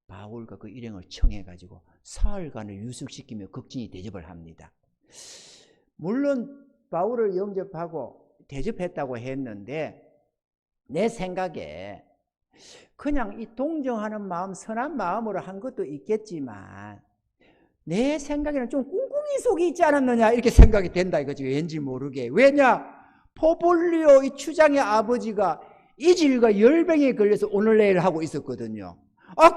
바울과 그 일행을 청해가지고 사흘간을 유숙시키며 극진히 대접을 합니다. 물론 바울을 영접하고 대접했다고 했는데 내 생각에 그냥 이 동정하는 마음, 선한 마음으로 한 것도 있겠지만 내 생각에는 좀 꿍꿍이 속이 있지 않았느냐 이렇게 생각이 된다 이거지. 왠지 모르게. 왜냐? 포볼리오 이 추장의 아버지가 이질과 열병에 걸려서 오늘 내일 하고 있었거든요.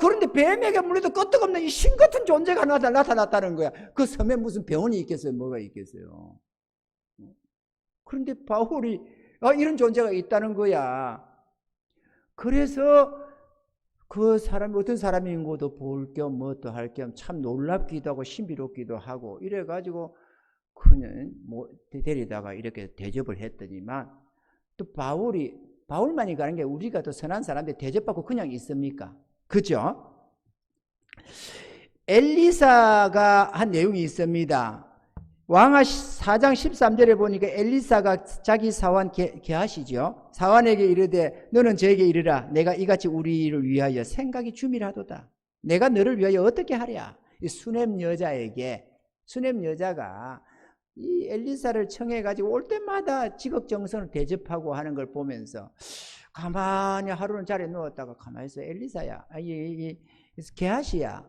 그런데 뱀에게 물려도 끄떡없는 이 신 같은 존재가 나타났다는 거야. 그 섬에 무슨 병원이 있겠어요? 뭐가 있겠어요? 그런데 바울이 이런 존재가 있다는 거야. 그래서 그 사람이 어떤 사람인 것도 볼 겸 뭣도 할 겸 참 놀랍기도 하고 신비롭기도 하고 이래가지고 그냥 데리다가 이렇게 대접을 했더니만 또 바울만이 가는 게 우리가 또 선한 사람들 대접받고 그냥 있습니까? 그죠? 엘리사가 한 내용이 있습니다. 왕하 4장 13절에 보니까 엘리사가 자기 사환 게하시죠. 사환에게 이르되 너는 저에게 이르라. 내가 이같이 우리를 위하여 생각이 주밀하도다. 내가 너를 위하여 어떻게 하랴. 이 수넴 여자가 이 엘리사를 청해가지고 올 때마다 지극정성을 대접하고 하는 걸 보면서 가만히 하루는 자리에 누웠다가 가만히 있어. 엘리사야, 게하시야,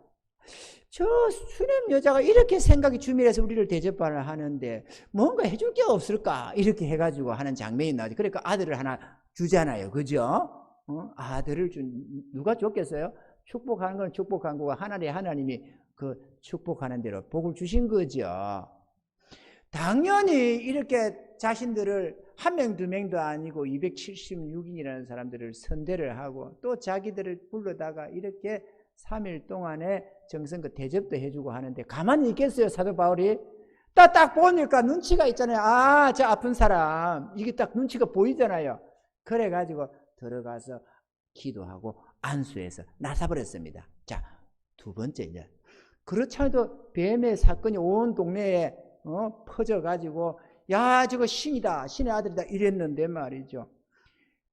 저 수넴 여자가 이렇게 생각이 주밀해서 우리를 대접을 하는데 뭔가 해줄 게 없을까 이렇게 해가지고 하는 장면이 나오죠. 그러니까 아들을 하나 주잖아요. 그죠? 아들을 누가 줬겠어요? 축복하는 건 축복한 거고 하나님이 그 축복하는 대로 복을 주신 거죠. 당연히 이렇게 자신들을 한 명, 두 명도 아니고 276인이라는 사람들을 선대를 하고 또 자기들을 불러다가 이렇게 3일 동안에 정성껏 대접도 해주고 하는데 가만히 있겠어요, 사도 바울이? 딱 보니까 눈치가 있잖아요. 저 아픈 사람. 이게 딱 눈치가 보이잖아요. 그래가지고 들어가서 기도하고 안수해서 나사버렸습니다. 자, 두 번째 이제. 그렇지 않아도 뱀의 사건이 온 동네에 퍼져가지고 저거 신이다, 신의 아들이다 이랬는데 말이죠.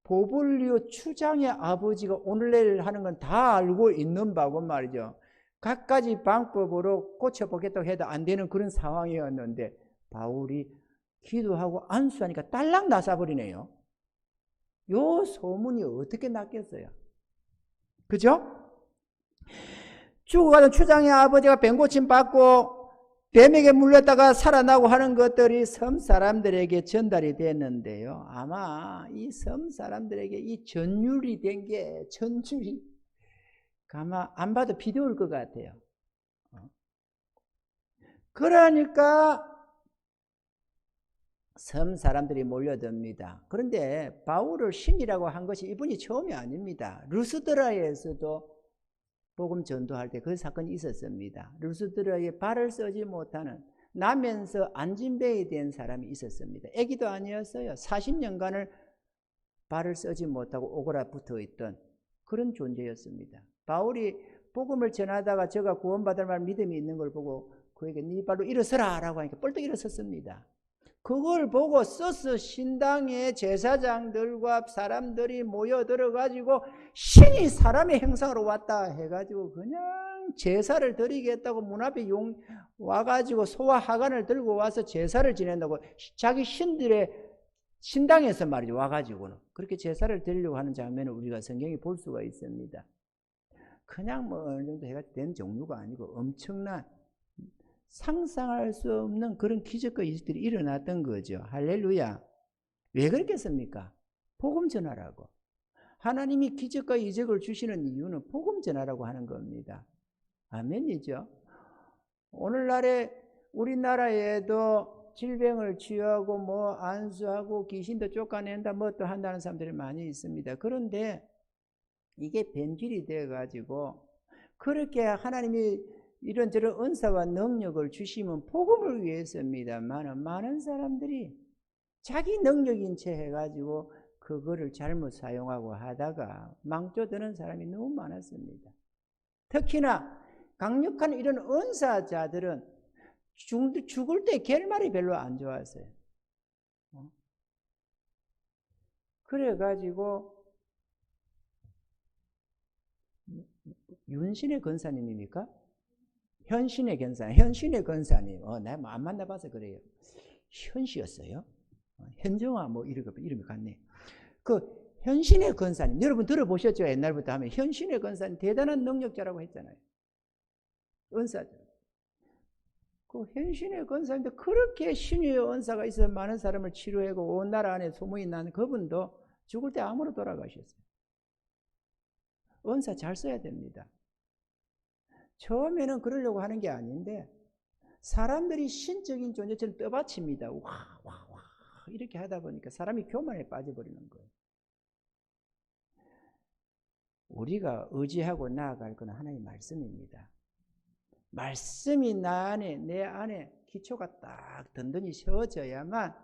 보볼리오 추장의 아버지가 오늘 내일 하는 건 다 알고 있는 바고 말이죠. 갖가지 방법으로 고쳐보겠다고 해도 안 되는 그런 상황이었는데 바울이 기도하고 안수하니까 딸랑 나사버리네요. 요 소문이 어떻게 났겠어요? 그죠? 죽어가던 추장의 아버지가 병고침 받고 뱀에게 물렸다가 살아나고 하는 것들이 섬 사람들에게 전달이 됐는데요. 아마 이 섬 사람들에게 이 전율이 된 게 아마 안 봐도 비디오일 것 같아요. 그러니까 섬 사람들이 몰려듭니다. 그런데 바울을 신이라고 한 것이 이분이 처음이 아닙니다. 루스드라에서도 복음 전도할 때 그 사건이 있었습니다. 루스드라에 발을 쓰지 못하는 나면서 안진뱅이 된 사람이 있었습니다. 애기도 아니었어요. 40년간을 발을 쓰지 못하고 오그라 붙어 있던 그런 존재였습니다. 바울이 복음을 전하다가 저가 구원받을 만 믿음이 있는 걸 보고 그에게 네 발로 일어서라 라고 하니까 뻘떡 일어섰습니다. 그걸 보고 써서 신당의 제사장들과 사람들이 모여들어 가지고 신이 사람의 형상으로 왔다 해가지고 그냥 제사를 드리겠다고 문 앞에 와가지고 소와 하관을 들고 와서 제사를 지낸다고 자기 신들의 신당에서 말이죠. 와가지고는 그렇게 제사를 드리려고 하는 장면을 우리가 성경에 볼 수가 있습니다. 그냥 뭐 어느 정도 해가 된 종류가 아니고 엄청난 상상할 수 없는 그런 기적과 이적들이 일어났던 거죠. 할렐루야. 왜 그렇겠습니까? 복음 전하라고. 하나님이 기적과 이적을 주시는 이유는 복음 전하라고 하는 겁니다. 아멘이죠. 오늘날에 우리나라에도 질병을 치유하고 뭐 안수하고 귀신도 쫓아낸다 뭐 또 한다는 사람들이 많이 있습니다. 그런데 이게 변질이 되어 가지고 그렇게 하나님이 이런저런 은사와 능력을 주시면 복음을 위해서입니다만 많은 사람들이 자기 능력인 채 해가지고 그거를 잘못 사용하고 하다가 망조드는 사람이 너무 많았습니다. 특히나 강력한 이런 은사자들은 죽을 때 결말이 별로 안 좋았어요. 그래가지고 윤신의 권사님입니까? 현신의 권사님. 내가 안 만나봐서 그래요. 현씨였어요? 현정아, 뭐, 이름이 같네. 그, 현신의 권사님. 여러분 들어보셨죠? 옛날부터 하면. 현신의 권사님, 대단한 능력자라고 했잖아요. 은사자. 그 현신의 권사님도 그렇게 신의 은사가 있어서 많은 사람을 치료하고 온 나라 안에 소문이 난 그분도 죽을 때 암으로 돌아가셨어요. 은사 잘 써야 됩니다. 처음에는 그러려고 하는 게 아닌데 사람들이 신적인 존재처럼 떠받칩니다. 와 이렇게 하다 보니까 사람이 교만에 빠져버리는 거예요. 우리가 의지하고 나아갈 건 하나님의 말씀입니다. 말씀이 내 안에 기초가 딱 든든히 세워져야만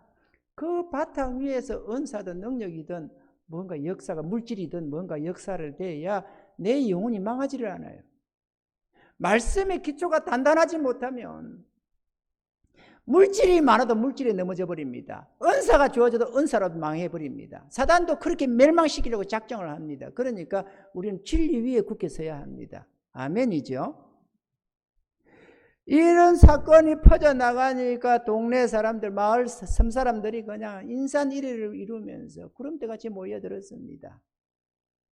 그 바탕 위에서 은사든 능력이든 뭔가 역사가 물질이든 뭔가 역사를 돼야 내 영혼이 망하지를 않아요. 말씀의 기초가 단단하지 못하면 물질이 많아도 물질에 넘어져 버립니다. 은사가 주어져도 은사로도 망해버립니다. 사단도 그렇게 멸망시키려고 작정을 합니다. 그러니까 우리는 진리 위에 굳게 서야 합니다. 아멘이죠. 이런 사건이 퍼져나가니까 동네 사람들, 마을 섬 사람들이 그냥 인산일해를 이루면서 구름대같이 모여들었습니다.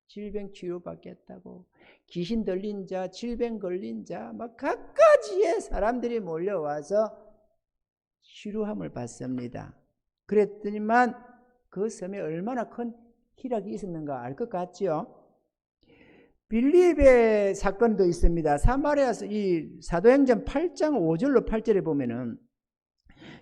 질병 치유받겠다고 귀신 들린 자, 질병 걸린 자, 막 각가지의 사람들이 몰려와서 치료함을 받습니다. 그랬더니만 그 섬에 얼마나 큰 희락이 있었는가 알 것 같죠? 빌립의 사건도 있습니다. 사마리아서 이 사도행전 8장 5절로 8절에 보면은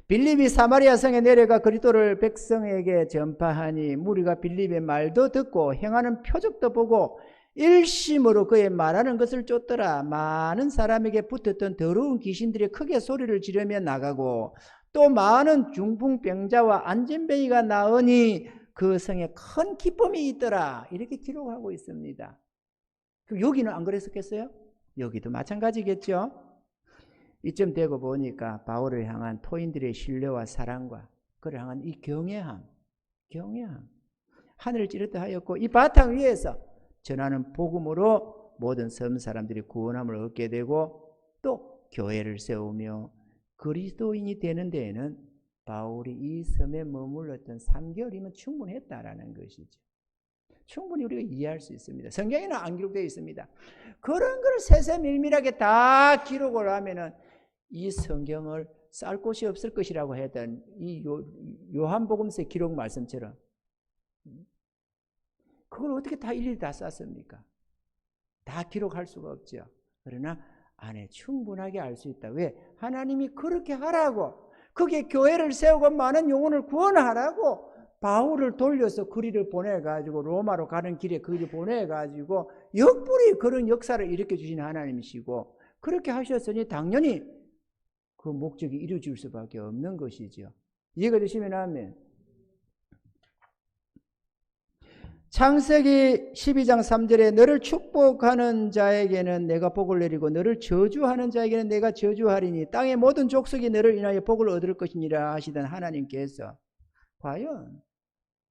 빌립이 사마리아 성에 내려가 그리스도를 백성에게 전파하니 무리가 빌립의 말도 듣고 행하는 표적도 보고 일심으로 그의 말하는 것을 쫓더라. 많은 사람에게 붙었던 더러운 귀신들이 크게 소리를 지르며 나가고 또 많은 중풍병자와 안진뱅이가 나으니 그 성에 큰 기쁨이 있더라. 이렇게 기록하고 있습니다. 여기는 안 그랬었겠어요? 여기도 마찬가지겠죠? 이쯤 되고 보니까 바울을 향한 토인들의 신뢰와 사랑과 그를 향한 이 경외함 하늘을 찌르다 하였고 이 바탕 위에서 전하는 복음으로 모든 섬 사람들이 구원함을 얻게 되고 또 교회를 세우며 그리스도인이 되는 데에는 바울이 이 섬에 머물렀던 3개월이면 충분했다라는 것이죠. 충분히 우리가 이해할 수 있습니다. 성경에는 안 기록되어 있습니다. 그런 걸 세세밀밀하게 다 기록을 하면은 이 성경을 쌀 곳이 없을 것이라고 했던 이 요한복음서 기록 말씀처럼 그걸 어떻게 다 일일이 다 쌌습니까? 다 기록할 수가 없죠. 그러나 안에 충분하게 알 수 있다. 왜? 하나님이 그렇게 하라고 그게 교회를 세우고 많은 영혼을 구원하라고 바울을 돌려서 그리를 보내가지고 로마로 가는 길에 그리를 보내가지고 역부리 그런 역사를 일으켜 주신 하나님이시고 그렇게 하셨으니 당연히 그 목적이 이루어질 수밖에 없는 것이죠. 이해가 되시면 아멘. 창세기 12장 3절에 너를 축복하는 자에게는 내가 복을 내리고 너를 저주하는 자에게는 내가 저주하리니 땅의 모든 족속이 너를 인하여 복을 얻을 것이니라 하시던 하나님께서 과연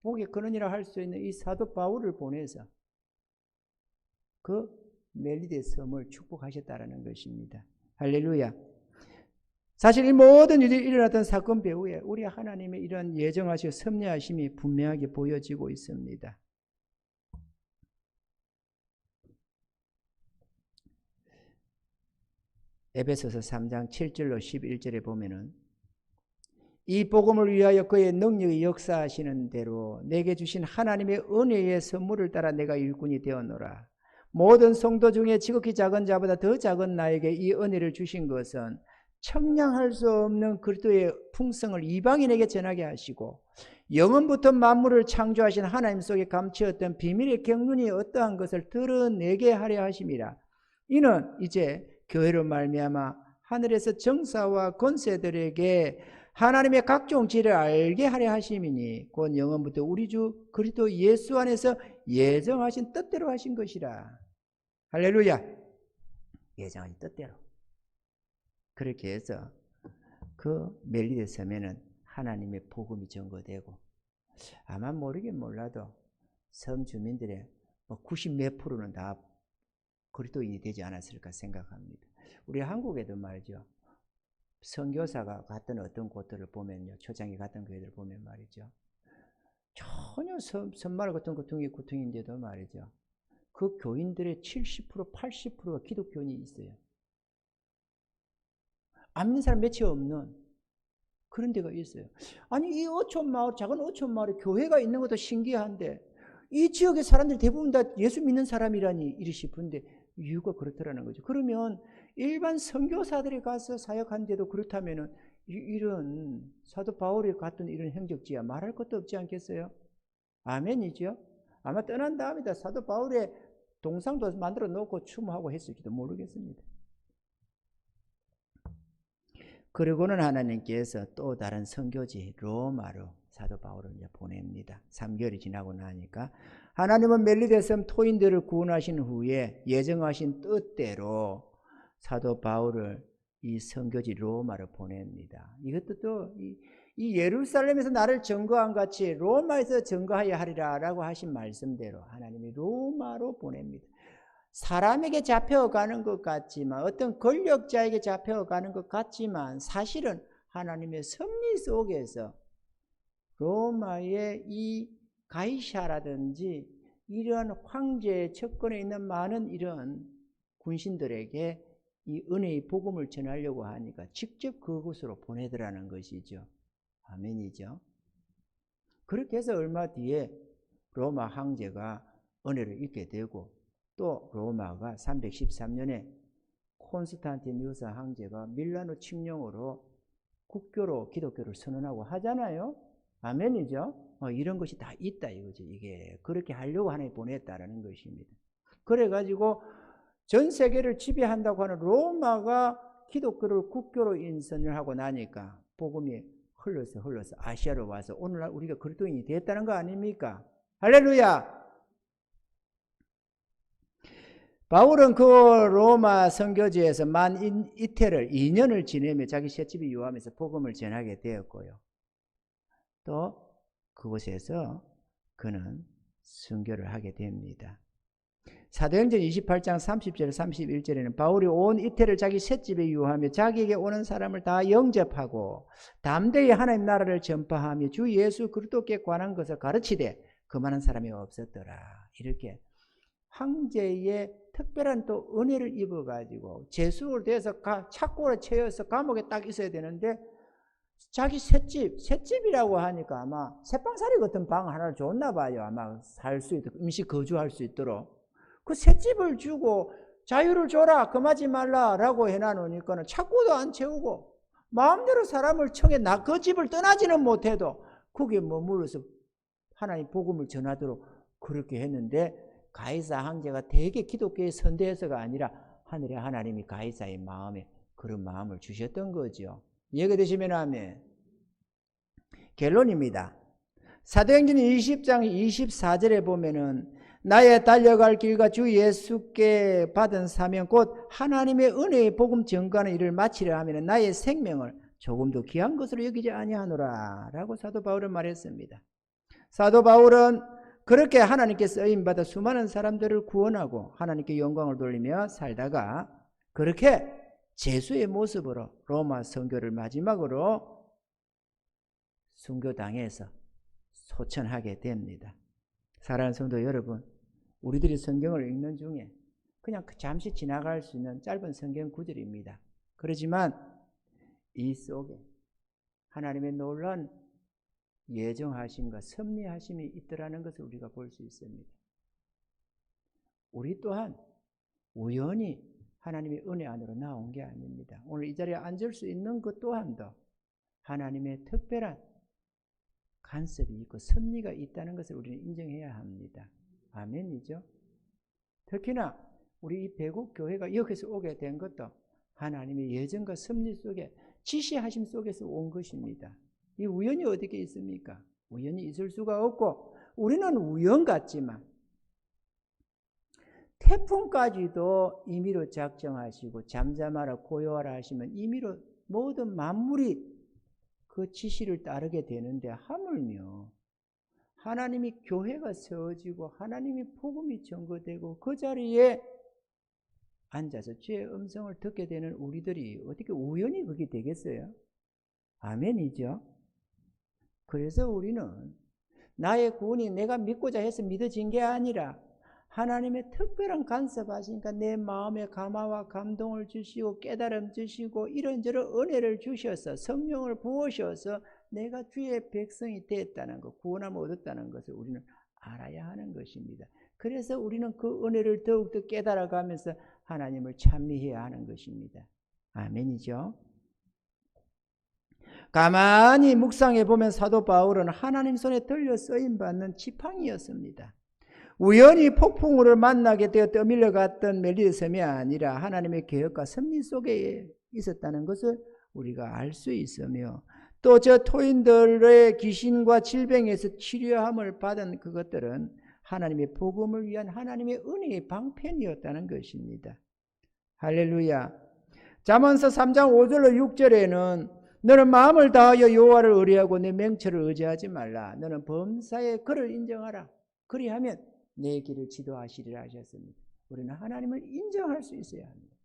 복이 근원이라 할 수 있는 이 사도 바울을 보내서 그 멜리데 섬을 축복하셨다라는 것입니다. 할렐루야. 사실 이 모든 일이 일어났던 사건 배후에 우리 하나님의 이런 예정하시고 섭리하심이 분명하게 보여지고 있습니다. 에베소서 3장 7절로 11절에 보면은 이 복음을 위하여 그의 능력이 역사하시는 대로 내게 주신 하나님의 은혜의 선물을 따라 내가 일꾼이 되었노라. 모든 성도 중에 지극히 작은 자보다 더 작은 나에게 이 은혜를 주신 것은 청량할 수 없는 그리스도의 풍성을 이방인에게 전하게 하시고 영원부터 만물을 창조하신 하나님 속에 감추었던 비밀의 경륜이 어떠한 것을 드러내게 하려 하심이라. 이는 이제 교회로 말미암아 하늘에서 정사와 권세들에게 하나님의 각종 지혜를 알게 하려 하심이니 곧 영원부터 우리 주 그리스도 예수 안에서 예정하신 뜻대로 하신 것이라. 할렐루야. 예정하신 뜻대로. 그렇게 해서 그 멜리데 섬에는 하나님의 복음이 전거되고 아마 모르긴 몰라도 섬 주민들의 90몇 프로는 다 그리스도인이 되지 않았을까 생각합니다. 우리 한국에도 말이죠. 선교사가 갔던 어떤 곳들을 보면요. 초장에 갔던 교회들 보면 말이죠. 전혀 선말 같은 구퉁인데도 말이죠. 그 교인들의 70%, 80%가 기독교인이 있어요. 안 믿는 사람 몇이 없는 그런 데가 있어요. 아니 이 어촌 마을, 작은 어촌 마을에 교회가 있는 것도 신기한데 이 지역의 사람들이 대부분 다 예수 믿는 사람이라니 이리 싶은데 이유가 그렇더라는 거죠. 그러면 일반 선교사들이 가서 사역한데도 그렇다면은 이런 사도 바울이 갔던 이런 행적지야 말할 것도 없지 않겠어요? 아멘이죠. 아마 떠난 다음이다 사도 바울의 동상도 만들어 놓고 추모하고 했을지도 모르겠습니다. 그리고는 하나님께서 또 다른 선교지 로마로 사도 바울을 이제 보냅니다. 3개월이 지나고 나니까 하나님은 멜리데 섬 토인들을 구원하신 후에 예정하신 뜻대로 사도 바울을 이 선교지 로마로 보냅니다. 이것도 또 이 예루살렘에서 나를 증거한 같이 로마에서 증거하여 하리라 라고 하신 말씀대로 하나님이 로마로 보냅니다. 사람에게 잡혀가는 것 같지만 어떤 권력자에게 잡혀가는 것 같지만 사실은 하나님의 섭리 속에서 로마의 이 가이샤라든지 이런 황제의 측근에 있는 많은 이런 군신들에게 이 은혜의 복음을 전하려고 하니까 직접 그곳으로 보내더라는 것이죠. 아멘이죠. 그렇게 해서 얼마 뒤에 로마 황제가 은혜를 잊게 되고 또 로마가 313년에 콘스탄티누스 황제가 밀라노 칙령으로 국교로 기독교를 선언하고 하잖아요. 아멘이죠. 이런 것이 다 있다 이거죠. 이게 그렇게 하려고 하나님이 보냈다라는 것입니다. 그래가지고 전 세계를 지배한다고 하는 로마가 기독교를 국교로 인선을 하고 나니까 복음이 흘러서 아시아로 와서 오늘날 우리가 그리스도인이 됐다는 거 아닙니까? 할렐루야. 바울은 그 로마 선교지에서 만 이태를 2년을 지내며 자기 셋집이 유하면서 복음을 전하게 되었고요. 또 그곳에서 그는 선교를 하게 됩니다. 사도행전 28장 30절 31절에는 바울이 온 이태를 자기 셋집에 유하며 자기에게 오는 사람을 다 영접하고 담대히 하나님 나라를 전파하며 주 예수 그리스도께 관한 것을 가르치되 그만한 사람이 없었더라. 이렇게 황제의 특별한 또 은혜를 입어가지고 재수를 돼서 착고를 채워서 감옥에 딱 있어야 되는데 자기 셋집이라고 하니까 아마 새방살이 같은 방 하나를 줬나 봐요. 아마 살 수 있도록 임시 거주할 수 있도록 그 셋집을 주고 자유를 줘라 금하지 말라라고 해놔놓으니까는 착고도 안 채우고 마음대로 사람을 청해 그 집을 떠나지는 못해도 거기에 머물러서 하나님 복음을 전하도록 그렇게 했는데 가이사 황제가 대개 기독교의 선대해서가 아니라 하늘의 하나님이 가이사의 마음에 그런 마음을 주셨던 거죠. 이해가 되시면 아멘. 결론입니다. 사도행전 20장 24절에 보면은 나의 달려갈 길과 주 예수께 받은 사명 곧 하나님의 은혜의 복음 전가하는 일을 마치려 하면 나의 생명을 조금도 귀한 것으로 여기지 아니하노라 라고 사도 바울은 말했습니다. 사도 바울은 그렇게 하나님께 쓰임받아 수많은 사람들을 구원하고 하나님께 영광을 돌리며 살다가 그렇게 제수의 모습으로 로마 선교를 마지막으로 순교당해서 소천하게 됩니다. 사랑하는 성도 여러분, 우리들이 성경을 읽는 중에 그냥 잠시 지나갈 수 있는 짧은 성경 구절입니다. 그렇지만 이 속에 하나님의 놀라운 예정하심과 섭리하심이 있더라는 것을 우리가 볼 수 있습니다. 우리 또한 우연히 하나님의 은혜 안으로 나온 게 아닙니다. 오늘 이 자리에 앉을 수 있는 것 또한도 하나님의 특별한 간섭이 있고 섭리가 있다는 것을 우리는 인정해야 합니다. 아멘이죠? 특히나 우리 이 배국 교회가 여기서 오게 된 것도 하나님의 예정과 섭리 속에 지시하심 속에서 온 것입니다. 이 우연이 어디에 있습니까? 우연이 있을 수가 없고 우리는 우연 같지만 태풍까지도 임의로 작정하시고 잠잠하라 고요하라 하시면 임의로 모든 만물이 그 지시를 따르게 되는데 하물며 하나님이 교회가 세워지고 하나님이 복음이 전거되고 그 자리에 앉아서 주의 음성을 듣게 되는 우리들이 어떻게 우연히 그게 되겠어요? 아멘이죠? 그래서 우리는 나의 구원이 내가 믿고자 해서 믿어진 게 아니라 하나님의 특별한 간섭하시니까 내 마음에 감화와 감동을 주시고 깨달음 주시고 이런저런 은혜를 주셔서 성령을 부으셔서 내가 주의 백성이 됐다는 것, 구원함을 얻었다는 것을 우리는 알아야 하는 것입니다. 그래서 우리는 그 은혜를 더욱더 깨달아가면서 하나님을 찬미해야 하는 것입니다. 아멘이죠? 가만히 묵상해 보면 사도 바울은 하나님 손에 들려 쓰임받는 지팡이였습니다. 우연히 폭풍우를 만나게 되어 떠밀려 갔던 멜리드섬이 아니라 하나님의 계획과 섭리 속에 있었다는 것을 우리가 알 수 있으며 또 저 토인들의 귀신과 질병에서 치료함을 받은 그것들은 하나님의 복음을 위한 하나님의 은혜의 방편이었다는 것입니다. 할렐루야. 잠언서 3장 5절로 6절에는 너는 마음을 다하여 여호와를 의뢰하고 내 맹처를 의지하지 말라. 너는 범사에 그를 인정하라. 그리하면 내 길을 지도하시리라 하셨습니다. 우리는 하나님을 인정할 수 있어야 합니다.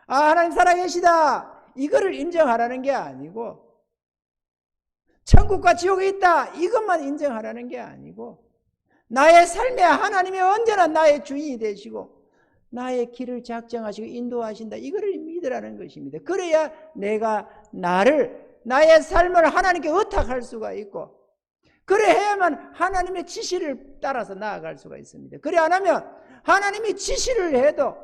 아, 하나님 살아계시다. 이거를 인정하라는 게 아니고 천국과 지옥이 있다. 이것만 인정하라는 게 아니고 나의 삶에 하나님이 언제나 나의 주인이 되시고 나의 길을 작정하시고 인도하신다. 이거를 믿으라는 것입니다. 그래야 내가 나의 삶을 하나님께 의탁할 수가 있고 그래야만 하나님의 지시를 따라서 나아갈 수가 있습니다. 그래 안 하면 하나님이 지시를 해도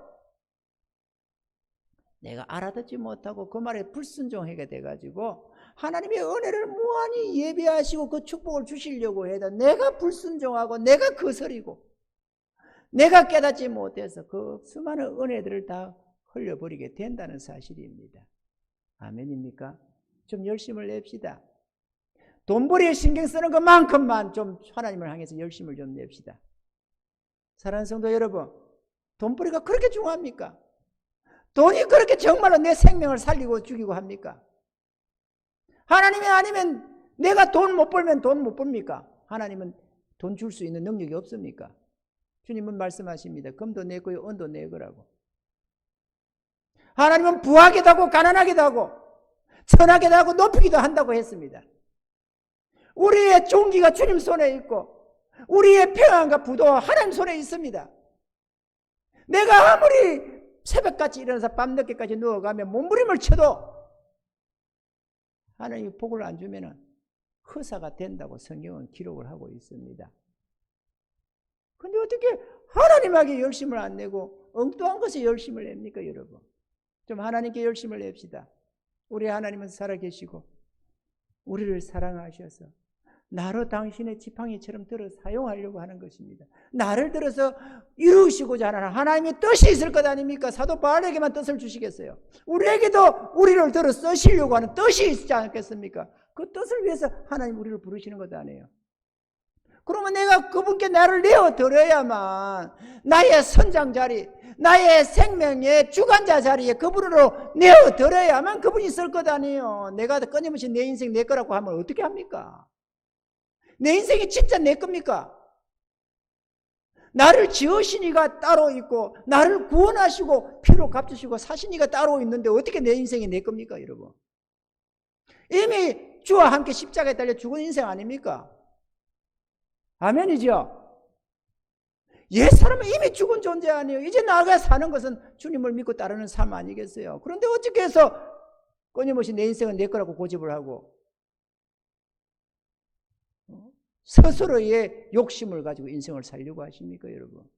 내가 알아듣지 못하고 그 말에 불순종하게 돼가지고 하나님의 은혜를 무한히 예배하시고 그 축복을 주시려고 해도 내가 불순종하고 내가 거스리고 내가 깨닫지 못해서 그 수많은 은혜들을 다 흘려버리게 된다는 사실입니다. 아멘입니까? 좀 열심을 냅시다. 돈벌이에 신경 쓰는 것만큼만 좀 하나님을 향해서 열심을 좀 냅시다. 사랑하는 성도 여러분, 돈벌이가 그렇게 중요합니까? 돈이 그렇게 정말로 내 생명을 살리고 죽이고 합니까? 하나님이 아니면 내가 돈 못 벌면 돈 못 법니까? 하나님은 돈 줄 수 있는 능력이 없습니까? 주님은 말씀하십니다. 금도 내 거요 은도 내 거라고. 하나님은 부하기도 하고 가난하기도 하고 천하기도 하고 높이기도 한다고 했습니다. 우리의 종기가 주님 손에 있고 우리의 평안과 부도가 하나님 손에 있습니다. 내가 아무리 새벽같이 일어나서 밤늦게까지 누워가면 몸부림을 쳐도 하나님이 복을 안 주면 허사가 된다고 성경은 기록을 하고 있습니다. 근데 어떻게 하나님에게 열심을 안 내고 엉뚱한 것에 열심을 냅니까, 여러분? 좀 하나님께 열심을 냅시다. 우리 하나님은 살아계시고 우리를 사랑하셔서 나로 당신의 지팡이처럼 들어 사용하려고 하는 것입니다. 나를 들어서 이루시고자 하는 하나님의 뜻이 있을 것 아닙니까? 사도 바울에게만 뜻을 주시겠어요? 우리에게도 우리를 들어 쓰시려고 하는 뜻이 있지 않겠습니까? 그 뜻을 위해서 하나님 우리를 부르시는 것 아니에요. 그러면 내가 그분께 나를 내어드려야만 나의 선장 자리, 나의 생명의 주관자 자리에 그분으로 내어드려야만 그분이 쓸 것 아니에요. 내가 끊임없이 내 인생 내 거라고 하면 어떻게 합니까? 내 인생이 진짜 내 겁니까? 나를 지으신 이가 따로 있고 나를 구원하시고 피로 값주시고 사신 이가 따로 있는데 어떻게 내 인생이 내 겁니까, 여러분? 이미 주와 함께 십자가에 달려 죽은 인생 아닙니까? 아멘이죠? 옛사람은 이미 죽은 존재 아니에요. 이제 나가 사는 것은 주님을 믿고 따르는 삶 아니겠어요? 그런데 어떻게 해서 끊임없이 내 인생은 내 거라고 고집을 하고 스스로의 욕심을 가지고 인생을 살려고 하십니까, 여러분?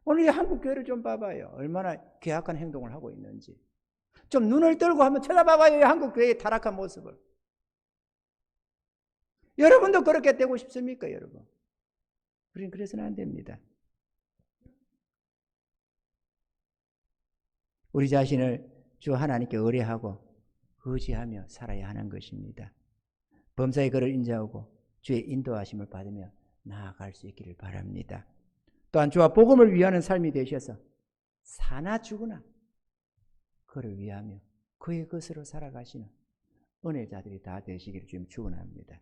오늘 이 한국 교회를 좀 봐봐요. 얼마나 괴악한 행동을 하고 있는지. 좀 눈을 들고 한번 쳐다봐봐요, 이 한국 교회의 타락한 모습을. 여러분도 그렇게 되고 싶습니까, 여러분? 우리는 그래서는 안 됩니다. 우리 자신을 주 하나님께 의뢰하고 의지하며 살아야 하는 것입니다. 범사의 그를 인정하고 주의 인도하심을 받으며 나아갈 수 있기를 바랍니다. 또한 주와 복음을 위하는 삶이 되셔서 사나 죽으나 그를 위하며 그의 것으로 살아가시는 은혜자들이 다 되시기를 주님 축원합니다.